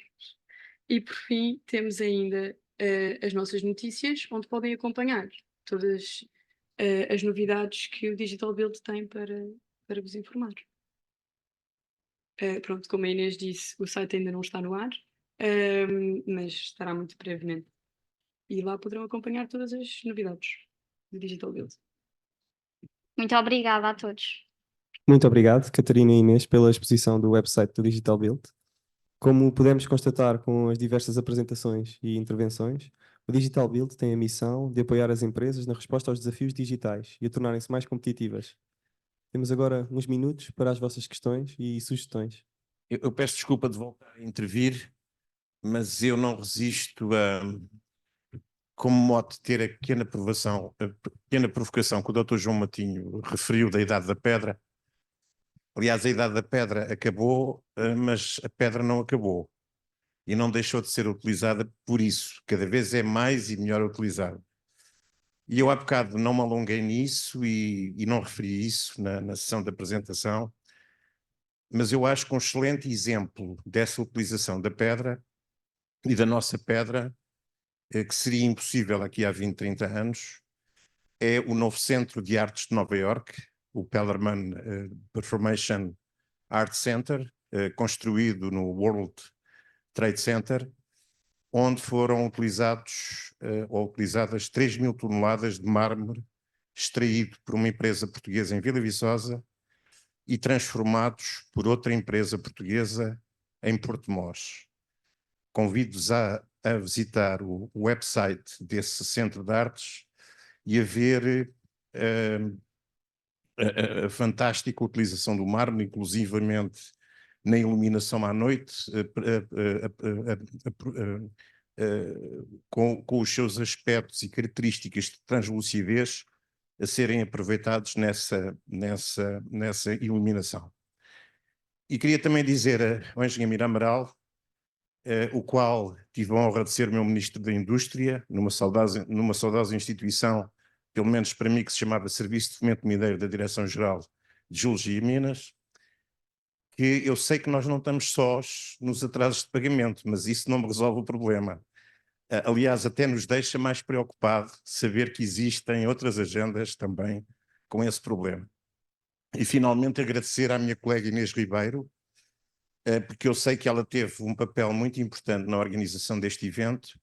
E por fim, temos ainda as nossas notícias, onde podem acompanhar todas as novidades que o Digital Build tem para vos informar. Pronto, como a Inês disse, o site ainda não está no ar, mas estará muito brevemente. E lá poderão acompanhar todas as novidades do Digital Build. Muito obrigada a todos. Muito obrigado, Catarina e Inês, pela exposição do website do Digital Build. Como pudemos constatar com as diversas apresentações e intervenções, o Digital Build tem a missão de apoiar as empresas na resposta aos desafios digitais e a tornarem-se mais competitivas. Temos agora uns minutos para as vossas questões e sugestões. Eu peço desculpa de voltar a intervir, mas eu não resisto a, como mote, ter a pequena provocação que o Dr. João Matinho referiu da Idade da Pedra. Aliás, a Idade da Pedra acabou, mas a pedra não acabou. E não deixou de ser utilizada por isso. Cada vez é mais e melhor utilizada. E eu há bocado não me alonguei nisso e não referi isso na sessão de apresentação, mas eu acho que um excelente exemplo dessa utilização da pedra e da nossa pedra, que seria impossível aqui há 20, 30 anos, é o novo Centro de Artes de Nova Iorque, o Pellerman Performation Art Center, construído no World Trade Center, onde foram utilizadas 3.000 toneladas de mármore extraído por uma empresa portuguesa em Vila Viçosa e transformados por outra empresa portuguesa em Porto Mós. Convido-vos a visitar o website desse Centro de Artes e a ver a fantástica utilização do mármore, inclusivamente na iluminação à noite, com os seus aspectos e características de translucidez a serem aproveitados nessa iluminação. E queria também dizer ao engenheiro Mira Amaral, o qual tive a honra de ser meu Ministro da Indústria, numa saudosa instituição, pelo menos para mim, que se chamava Serviço de Fomento Mineiro da Direção-Geral de Geologia e Minas, que eu sei que nós não estamos sós nos atrasos de pagamento, mas isso não me resolve o problema. Aliás, até nos deixa mais preocupado saber que existem outras agendas também com esse problema. E finalmente agradecer à minha colega Inês Ribeiro, porque eu sei que ela teve um papel muito importante na organização deste evento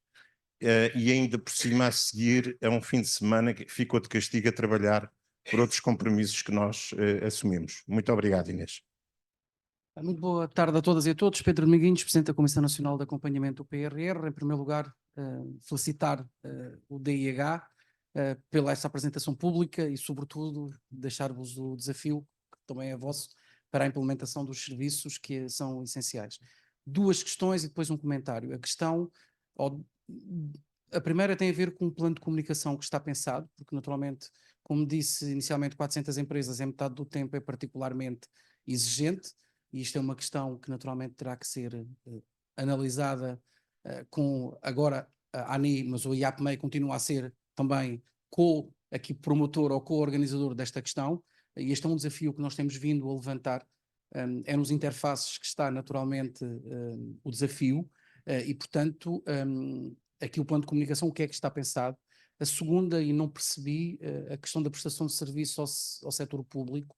e ainda por cima a seguir a um fim de semana que ficou de castigo a trabalhar por outros compromissos que nós assumimos. Muito obrigado, Inês. Muito boa tarde a todas e a todos. Pedro Dominguinhos, Presidente da Comissão Nacional de Acompanhamento do PRR. Em primeiro lugar, felicitar o DIH pela essa apresentação pública e, sobretudo, deixar-vos o desafio, que também é vosso, para a implementação dos serviços que são essenciais. Duas questões e depois um comentário. A questão, A primeira tem a ver com um plano de comunicação que está pensado, porque naturalmente, como disse inicialmente, 400 empresas em metade do tempo é particularmente exigente, e isto é uma questão que naturalmente terá que ser analisada com agora a ANI, mas o IAPMEI continua a ser também aqui promotor ou co-organizador desta questão, e este é um desafio que nós temos vindo a levantar. É nos interfaces que está naturalmente o desafio, e portanto aqui o plano de comunicação, o que é que está pensado? A segunda, e não percebi, a questão da prestação de serviço ao setor público.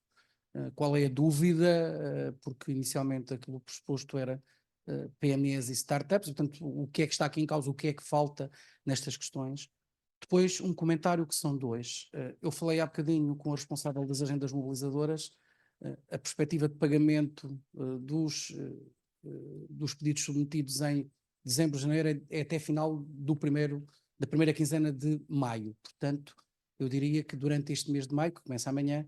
Qual é a dúvida? Porque inicialmente aquilo pressuposto era PMEs e startups, portanto o que é que está aqui em causa, o que é que falta nestas questões? Depois um comentário que são dois. Eu falei há bocadinho com o responsável das agendas mobilizadoras, a perspectiva de pagamento dos pedidos submetidos em dezembro, janeiro, é até final da primeira quinzena de maio. Portanto, eu diria que durante este mês de maio, que começa amanhã,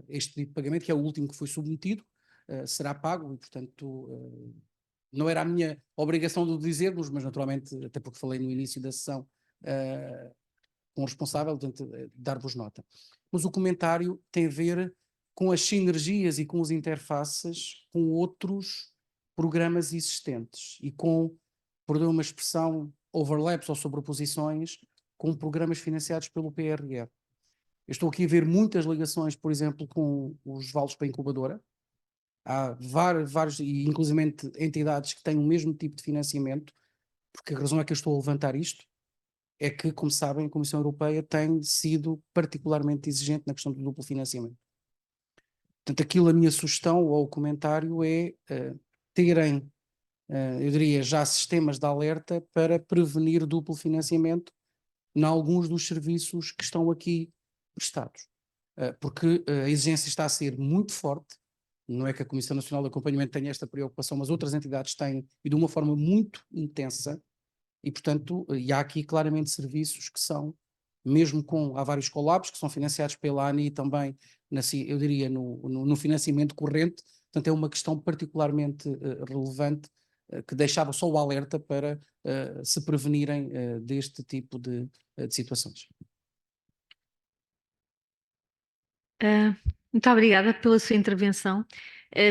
este pedido de pagamento, que é o último que foi submetido, será pago e, portanto, não era a minha obrigação de o dizermos, mas naturalmente, até porque falei no início da sessão com o responsável, portanto, dar-vos nota. Mas o comentário tem a ver com as sinergias e com as interfaces com outros programas existentes e com, por dar uma expressão, overlaps ou sobreposições com programas financiados pelo PRR. Eu estou aqui a ver muitas ligações, por exemplo, com os vales para a incubadora. Há vários, e inclusivamente entidades que têm o mesmo tipo de financiamento, porque a razão é que eu estou a levantar isto é que, como sabem, a Comissão Europeia tem sido particularmente exigente na questão do duplo financiamento. Portanto, a minha sugestão ou comentário é terem, eu diria, já sistemas de alerta para prevenir duplo financiamento em alguns dos serviços que estão aqui prestados. Porque a exigência está a ser muito forte, não é que a Comissão Nacional de Acompanhamento tenha esta preocupação, mas outras entidades têm, e de uma forma muito intensa, e portanto, há aqui claramente serviços que são, mesmo há vários collabs que são financiados pela ANI também, eu diria, no financiamento corrente, portanto é uma questão particularmente relevante, que deixava só o alerta para se prevenirem deste tipo de situações. Muito obrigada pela sua intervenção.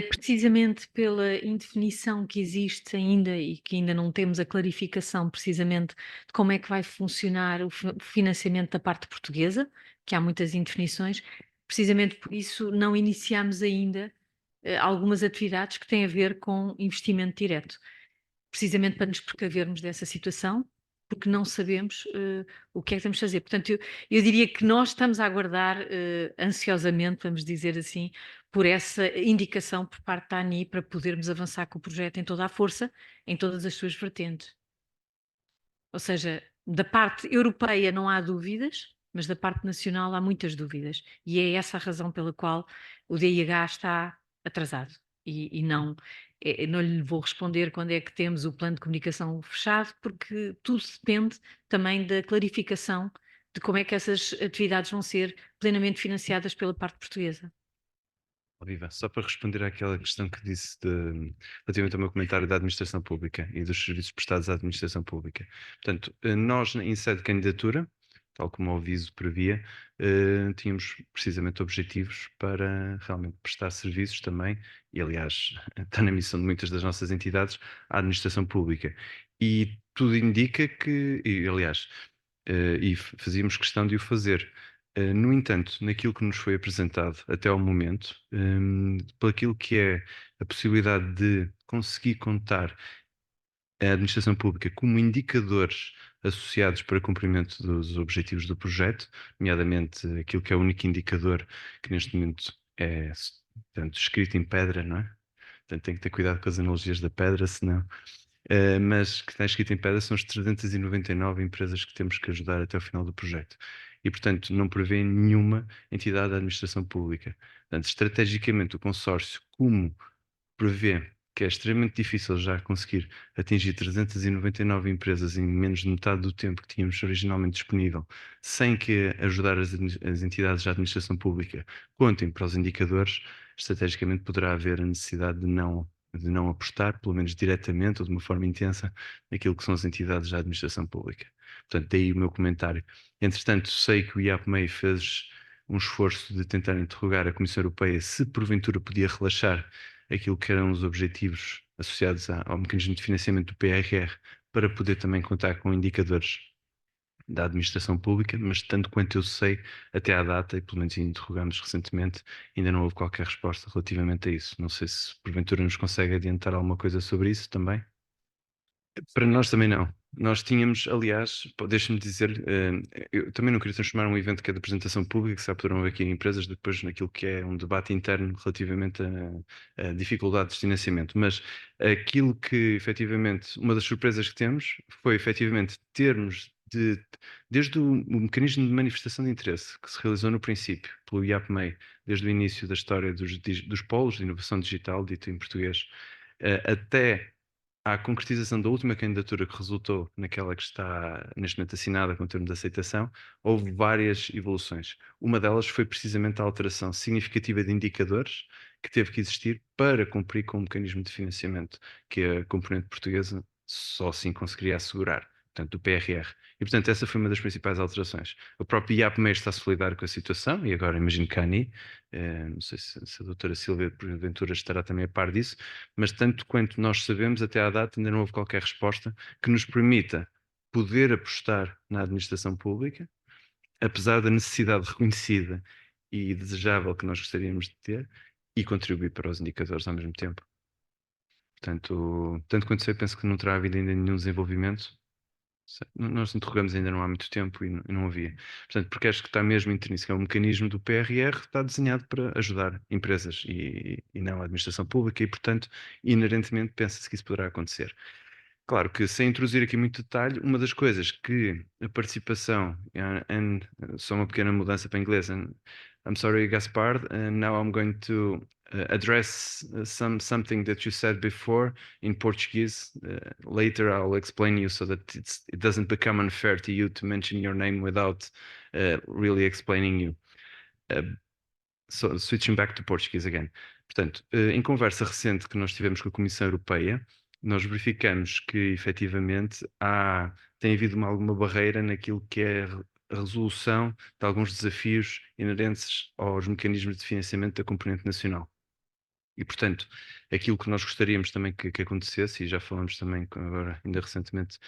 Precisamente pela indefinição que existe ainda e que ainda não temos a clarificação precisamente de como é que vai funcionar o financiamento da parte portuguesa, que há muitas indefinições, precisamente por isso não iniciamos ainda algumas atividades que têm a ver com investimento direto, precisamente para nos precavermos dessa situação, porque não sabemos o que é que temos de fazer. Portanto, eu diria que nós estamos a aguardar ansiosamente, vamos dizer assim, por essa indicação por parte da ANI para podermos avançar com o projeto em toda a força, em todas as suas vertentes. Ou seja, da parte europeia não há dúvidas, mas da parte nacional há muitas dúvidas. E é essa a razão pela qual o DIH está atrasado. E não lhe vou responder quando é que temos o plano de comunicação fechado, porque tudo depende também da clarificação de como é que essas atividades vão ser plenamente financiadas pela parte portuguesa. Viva, só para responder àquela questão que disse relativamente ao meu comentário da administração pública e dos serviços prestados à administração pública. Portanto, nós em sede de candidatura, tal como o aviso previa, tínhamos precisamente objetivos para realmente prestar serviços também, e aliás está na missão de muitas das nossas entidades, à administração pública. E tudo indica que, e fazíamos questão de o fazer. No entanto, naquilo que nos foi apresentado até ao momento, por aquilo que é a possibilidade de conseguir contar a administração pública como indicadores associados para cumprimento dos objetivos do projeto, nomeadamente aquilo que é o único indicador que neste momento é, portanto, escrito em pedra, não é? Portanto, tem que ter cuidado com as analogias da pedra, senão... mas que está escrito em pedra são as 399 empresas que temos que ajudar até o final do projeto. E, portanto, não prevê nenhuma entidade da administração pública. Portanto, estrategicamente, o consórcio, como prevê que é extremamente difícil já conseguir atingir 399 empresas em menos de metade do tempo que tínhamos originalmente disponível, sem que ajudar as entidades da administração pública contem para os indicadores, estrategicamente poderá haver a necessidade de não apostar, pelo menos diretamente ou de uma forma intensa, naquilo que são as entidades da administração pública. Portanto, daí o meu comentário. Entretanto, sei que o IAPMEI fez um esforço de tentar interrogar a Comissão Europeia se porventura podia relaxar aquilo que eram os objetivos associados ao mecanismo de financiamento do PRR para poder também contar com indicadores da administração pública, mas tanto quanto eu sei, até à data, e pelo menos interrogamos recentemente, ainda não houve qualquer resposta relativamente a isso. Não sei se porventura nos consegue adiantar alguma coisa sobre isso também. Para nós também não. Nós tínhamos, aliás, deixa-me dizer, eu também não queria transformar um evento que é de apresentação pública, que se poderão ver aqui em empresas, depois naquilo que é um debate interno relativamente a dificuldades de financiamento, mas aquilo que efetivamente, uma das surpresas que temos foi efetivamente termos desde o mecanismo de manifestação de interesse que se realizou no princípio pelo IAPMEI, desde o início da história dos polos de inovação digital, dito em português, até à concretização da última candidatura que resultou naquela que está neste momento assinada com termo de aceitação, houve várias evoluções. Uma delas foi precisamente a alteração significativa de indicadores que teve que existir para cumprir com o mecanismo de financiamento que a componente portuguesa só assim conseguiria assegurar, portanto, do PRR. E, portanto, essa foi uma das principais alterações. O próprio IAPMEI está solidário com a situação, e agora imagino que a ANI, não sei se a doutora Silvia, porventura, estará também a par disso, mas tanto quanto nós sabemos, até à data ainda não houve qualquer resposta que nos permita poder apostar na administração pública, apesar da necessidade reconhecida e desejável que nós gostaríamos de ter, e contribuir para os indicadores ao mesmo tempo. Portanto, tanto quanto sei, penso que não terá havido ainda nenhum desenvolvimento. Nós interrogamos ainda não há muito tempo e não havia. Portanto, porque acho que está mesmo intrínseco. É um mecanismo do PRR que está desenhado para ajudar empresas e não a administração pública e, portanto, inerentemente pensa-se que isso poderá acontecer. Claro que, sem introduzir aqui muito detalhe, uma das coisas que a participação, só uma pequena mudança para inglês, I'm sorry, Gaspard, now I'm going to address something that you said before in Portuguese. Later I'll explain you so that it doesn't become unfair to you to mention your name without really explaining you. So switching back to Portuguese again. Portanto, em conversa recente que nós tivemos com a Comissão Europeia, nós verificamos que efetivamente tem havido alguma barreira naquilo que é a resolução de alguns desafios inerentes aos mecanismos de financiamento da componente nacional. E, portanto, aquilo que nós gostaríamos também que acontecesse, e já falamos também agora, ainda recentemente,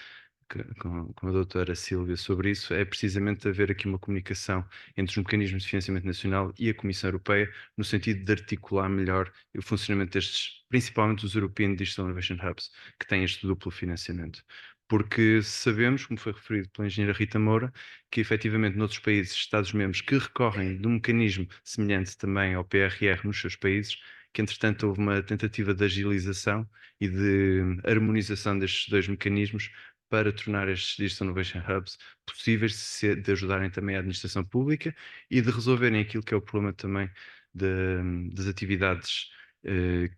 com a doutora Silvia sobre isso, é precisamente haver aqui uma comunicação entre os mecanismos de financiamento nacional e a Comissão Europeia, no sentido de articular melhor o funcionamento destes, principalmente dos European Digital Innovation Hubs, que têm este duplo financiamento. Porque sabemos, como foi referido pela engenheira Rita Moura, que efetivamente noutros países, Estados-membros que recorrem de um mecanismo semelhante também ao PRR nos seus países, que entretanto houve uma tentativa de agilização e de harmonização destes dois mecanismos para tornar estes Digital Innovation Hubs possíveis de ajudarem também a administração pública e de resolverem aquilo que é o problema também das atividades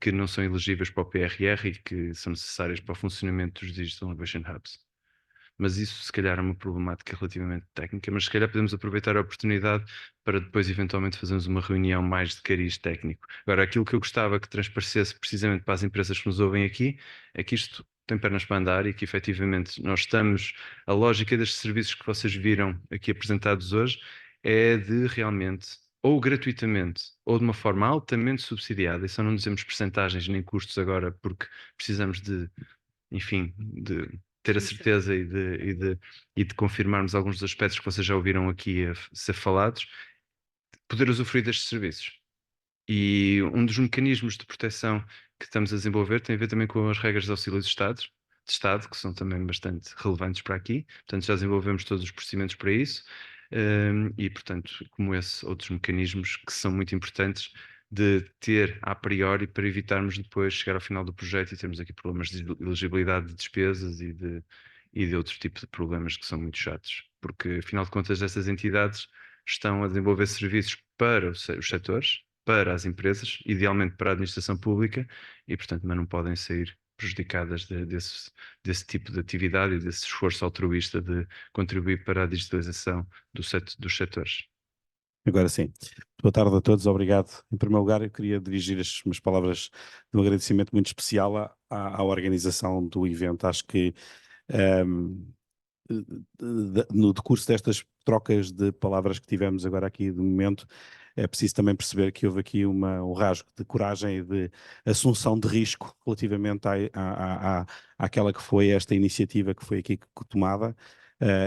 que não são elegíveis para o PRR e que são necessárias para o funcionamento dos Digital Innovation Hubs. Mas isso se calhar é uma problemática relativamente técnica, mas se calhar podemos aproveitar a oportunidade para depois eventualmente fazermos uma reunião mais de cariz técnico. Agora, aquilo que eu gostava que transparecesse precisamente para as empresas que nos ouvem aqui, é que isto tem pernas para andar e que efetivamente nós estamos, a lógica destes serviços que vocês viram aqui apresentados hoje é de realmente, ou gratuitamente, ou de uma forma altamente subsidiada, e só não dizemos percentagens nem custos agora, porque precisamos de, enfim, de ter a certeza e de confirmarmos alguns dos aspectos que vocês já ouviram aqui a ser falados, poder usufruir destes serviços. E um dos mecanismos de proteção que estamos a desenvolver tem a ver também com as regras de auxílio de Estado, que são também bastante relevantes para aqui. Portanto, já desenvolvemos todos os procedimentos para isso. E, portanto, como esses outros mecanismos que são muito importantes de ter a priori para evitarmos depois chegar ao final do projeto e termos aqui problemas de elegibilidade de despesas e de outros tipos de problemas que são muito chatos. Porque, afinal de contas, essas entidades estão a desenvolver serviços para os setores, para as empresas, idealmente para a administração pública, e, portanto, mas não podem sair prejudicadas desse tipo de atividade e desse esforço altruísta de contribuir para a digitalização dos setores. Agora sim. Boa tarde a todos, obrigado. Em primeiro lugar, eu queria dirigir as minhas palavras de um agradecimento muito especial à organização do evento. Acho que no decurso destas trocas de palavras que tivemos agora aqui de momento, é preciso também perceber que houve aqui um rasgo de coragem e de assunção de risco relativamente àquela que foi esta iniciativa que foi aqui tomada.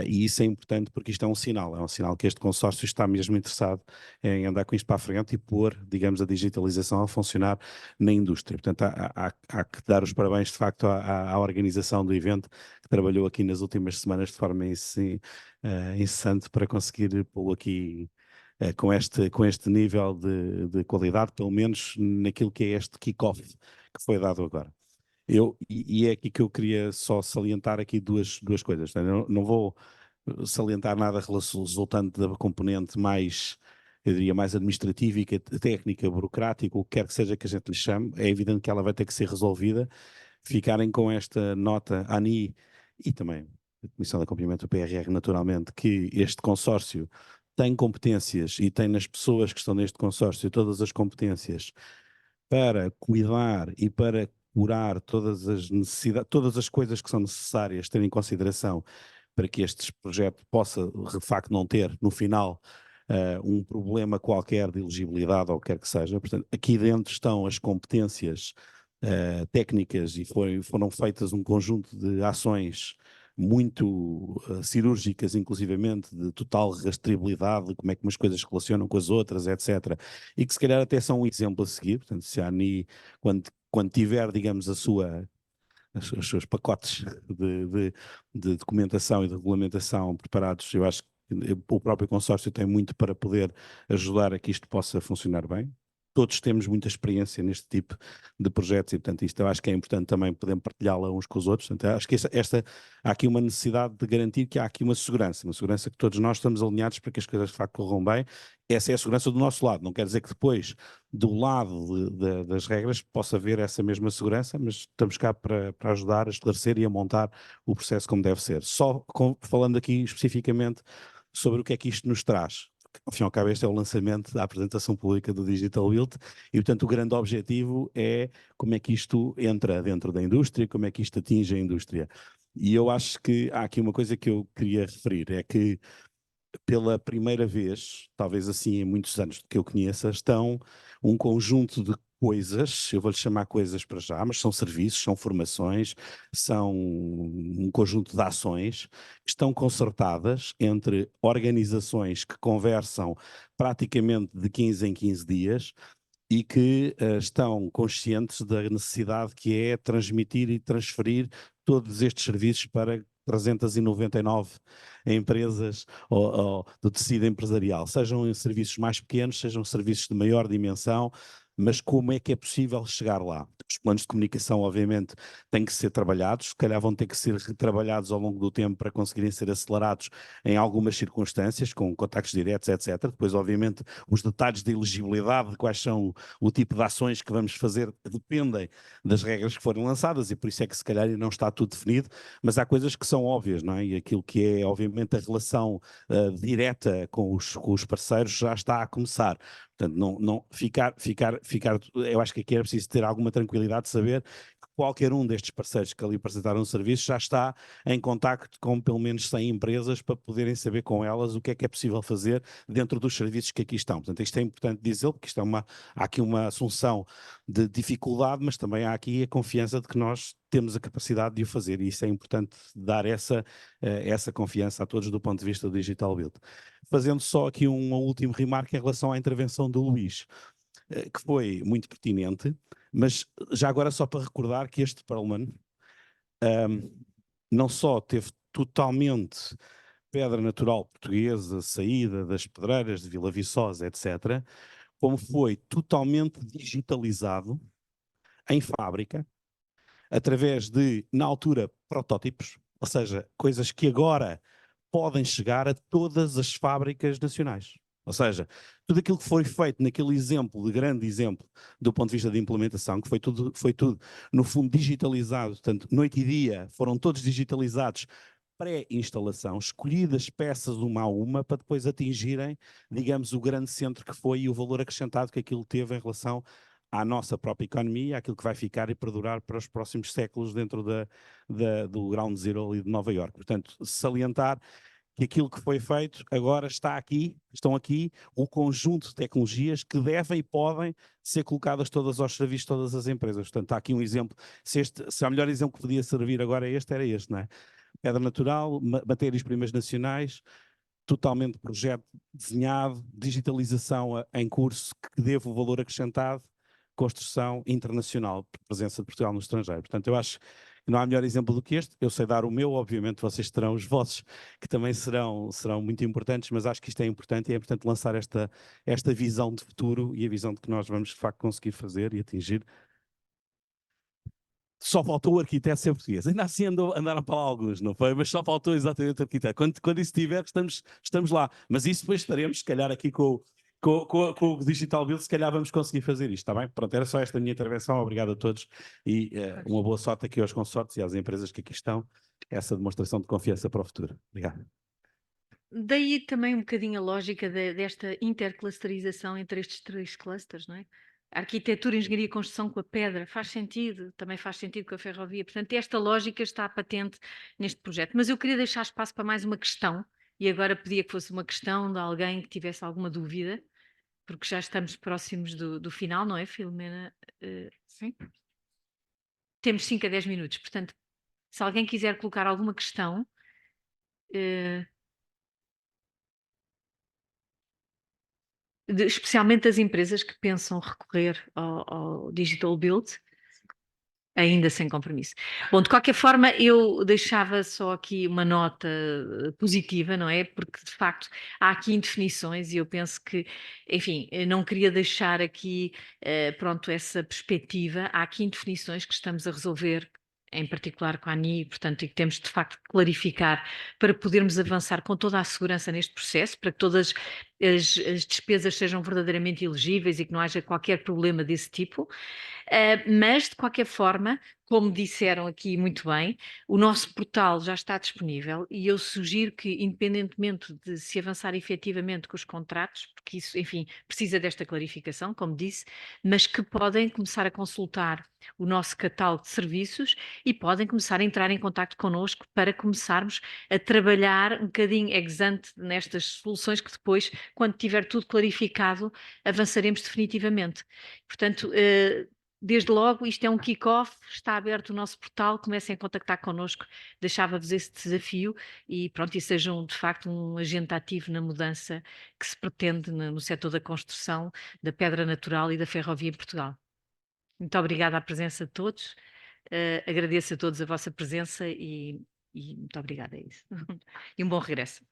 E isso é importante porque isto é um sinal que este consórcio está mesmo interessado em andar com isto para a frente e pôr, digamos, a digitalização a funcionar na indústria. Portanto, há que dar os parabéns, de facto, à organização do evento, que trabalhou aqui nas últimas semanas de forma incessante para conseguir pô-lo aqui com este nível de qualidade, pelo menos naquilo que é este kick-off que foi dado agora. E é aqui que eu queria só salientar aqui duas coisas. Não vou salientar nada resultante da componente mais, eu diria, mais administrativa e técnica, burocrática, o que quer que seja que a gente lhe chame. É evidente que ela vai ter que ser resolvida. Ficarem com esta nota, ANI e também a Comissão de Acompanhamento do PRR, naturalmente, que este consórcio tem competências e tem nas pessoas que estão neste consórcio todas as competências para cuidar e para curar todas as necessidades, todas as coisas que são necessárias ter em consideração para que este projeto possa, de facto, não ter, no final, um problema qualquer de elegibilidade ou o que quer que seja. Portanto, aqui dentro estão as competências técnicas e foram feitas um conjunto de ações muito cirúrgicas, inclusivamente, de total rastreabilidade, de como é que umas coisas se relacionam com as outras, etc. E que se calhar até são um exemplo a seguir. Portanto, se a ANI, quando tiver, digamos, os seus pacotes de documentação e de regulamentação preparados, eu acho que o próprio consórcio tem muito para poder ajudar a que isto possa funcionar bem. Todos temos muita experiência neste tipo de projetos e, portanto, isto eu acho que é importante também poder partilhá-la uns com os outros. Portanto, acho que há aqui uma necessidade de garantir que há aqui uma segurança que todos nós estamos alinhados para que as coisas de facto corram bem. Essa é a segurança do nosso lado. Não quer dizer que depois, do lado das regras, possa haver essa mesma segurança, mas estamos cá para ajudar a esclarecer e a montar o processo como deve ser. Falando aqui especificamente sobre o que é que isto nos traz. Ao fim e ao cabo, este é o lançamento da apresentação pública do Digital Build e, portanto, o grande objetivo é como é que isto entra dentro da indústria, como é que isto atinge a indústria. E eu acho que há aqui uma coisa que eu queria referir, é que pela primeira vez, talvez assim em muitos anos que eu conheça, estão um conjunto de coisas, eu vou-lhe chamar coisas para já, mas são serviços, são formações, são um conjunto de ações que estão concertadas entre organizações que conversam praticamente de 15 em 15 dias e que estão conscientes da necessidade que é transmitir e transferir todos estes serviços para 399 empresas do tecido empresarial, sejam em serviços mais pequenos, sejam serviços de maior dimensão, mas como é que é possível chegar lá? Os planos de comunicação, obviamente, têm que ser trabalhados, se calhar vão ter que ser retrabalhados ao longo do tempo para conseguirem ser acelerados em algumas circunstâncias, com contactos diretos, etc. Depois, obviamente, os detalhes de elegibilidade, quais são o tipo de ações que vamos fazer, dependem das regras que forem lançadas e por isso é que se calhar não está tudo definido, mas há coisas que são óbvias, não é? E aquilo que é, obviamente, a relação direta com os parceiros já está a começar. Portanto, não ficar, eu acho que aqui era preciso ter alguma tranquilidade de saber que qualquer um destes parceiros que ali apresentaram o serviço já está em contacto com pelo menos 100 empresas para poderem saber com elas o que é possível fazer dentro dos serviços que aqui estão. Portanto, isto é importante dizer, porque isto há aqui uma assunção de dificuldade, mas também há aqui a confiança de que nós temos a capacidade de o fazer e isso é importante dar essa confiança a todos do ponto de vista do Digital Build. Fazendo só aqui uma última remarca em relação à intervenção do Luís, que foi muito pertinente, mas já agora só para recordar que este Perlman não só teve totalmente pedra natural portuguesa, saída das pedreiras de Vila Viçosa, etc., como foi totalmente digitalizado em fábrica, através de, na altura, protótipos, ou seja, coisas que agora podem chegar a todas as fábricas nacionais. Ou seja, tudo aquilo que foi feito naquele exemplo, de grande exemplo, do ponto de vista de implementação, que foi tudo no fundo digitalizado, portanto, noite e dia foram todos digitalizados, pré-instalação, escolhidas peças uma a uma para depois atingirem, digamos, o grande centro que foi e o valor acrescentado que aquilo teve em relação à nossa própria economia, àquilo que vai ficar e perdurar para os próximos séculos dentro do Ground Zero ali de Nova Iorque. Portanto, salientar que aquilo que foi feito agora estão aqui o conjunto de tecnologias que devem e podem ser colocadas todas aos serviços de todas as empresas. Portanto, há aqui um exemplo, se o melhor exemplo que podia servir agora era este, não é? Pedra natural, matérias-primas nacionais, totalmente projeto desenhado, digitalização em curso que deve o valor acrescentado, construção internacional, presença de Portugal no estrangeiro. Portanto, eu acho que não há melhor exemplo do que este. Eu sei dar o meu, obviamente vocês terão os vossos, que também serão muito importantes, mas acho que isto é importante e é importante lançar esta visão de futuro e a visão de que nós vamos de facto conseguir fazer e atingir. Só faltou o arquiteto ser português. Ainda assim andaram para lá alguns, não foi? Mas só faltou exatamente o arquiteto. Quando isso tiver, estamos lá. Mas isso depois estaremos, se calhar, aqui com o Digital Build, se calhar vamos conseguir fazer isto, está bem? Pronto, era só esta minha intervenção. Obrigado a todos e uma boa sorte aqui aos consortes e às empresas que aqui estão. Essa demonstração de confiança para o futuro. Obrigado. Daí também um bocadinho a lógica desta interclusterização entre estes 3 clusters, não é? A arquitetura, engenharia e construção com a pedra faz sentido, também faz sentido com a ferrovia. Portanto, esta lógica está patente neste projeto. Mas eu queria deixar espaço para mais uma questão, e agora pedia que fosse uma questão de alguém que tivesse alguma dúvida, porque já estamos próximos do final, não é, Filomena? Sim? Temos 5 a 10 minutos, portanto, se alguém quiser colocar alguma questão... especialmente as empresas que pensam recorrer ao Digital Build, ainda sem compromisso. Bom, de qualquer forma, eu deixava só aqui uma nota positiva, não é? Porque, de facto, há aqui indefinições e eu penso que, enfim, eu não queria deixar aqui, pronto, essa perspectiva. Há aqui indefinições que estamos a resolver, em particular com a ANI, portanto, e que temos de facto que clarificar para podermos avançar com toda a segurança neste processo, para que todas as despesas sejam verdadeiramente elegíveis e que não haja qualquer problema desse tipo. Mas, de qualquer forma, como disseram aqui muito bem, o nosso portal já está disponível e eu sugiro que, independentemente de se avançar efetivamente com os contratos, porque isso, enfim, precisa desta clarificação, como disse, mas que podem começar a consultar o nosso catálogo de serviços e podem começar a entrar em contacto connosco para começarmos a trabalhar um bocadinho ex ante nestas soluções que depois, quando tiver tudo clarificado, avançaremos definitivamente. Portanto, desde logo, isto é um kick-off, está aberto o nosso portal, comecem a contactar connosco, deixava-vos esse desafio e pronto, e sejam de facto um agente ativo na mudança que se pretende no setor da construção, da pedra natural e da ferrovia em Portugal. Muito obrigada à presença de todos, agradeço a todos a vossa presença e muito obrigada, é isso. E um bom regresso.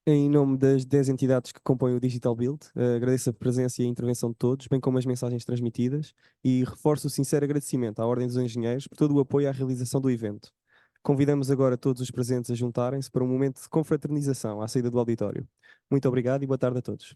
Em nome das 10 entidades que compõem o Digital Build, agradeço a presença e a intervenção de todos, bem como as mensagens transmitidas, e reforço o sincero agradecimento à Ordem dos Engenheiros por todo o apoio à realização do evento. Convidamos agora todos os presentes a juntarem-se para um momento de confraternização à saída do auditório. Muito obrigado e boa tarde a todos.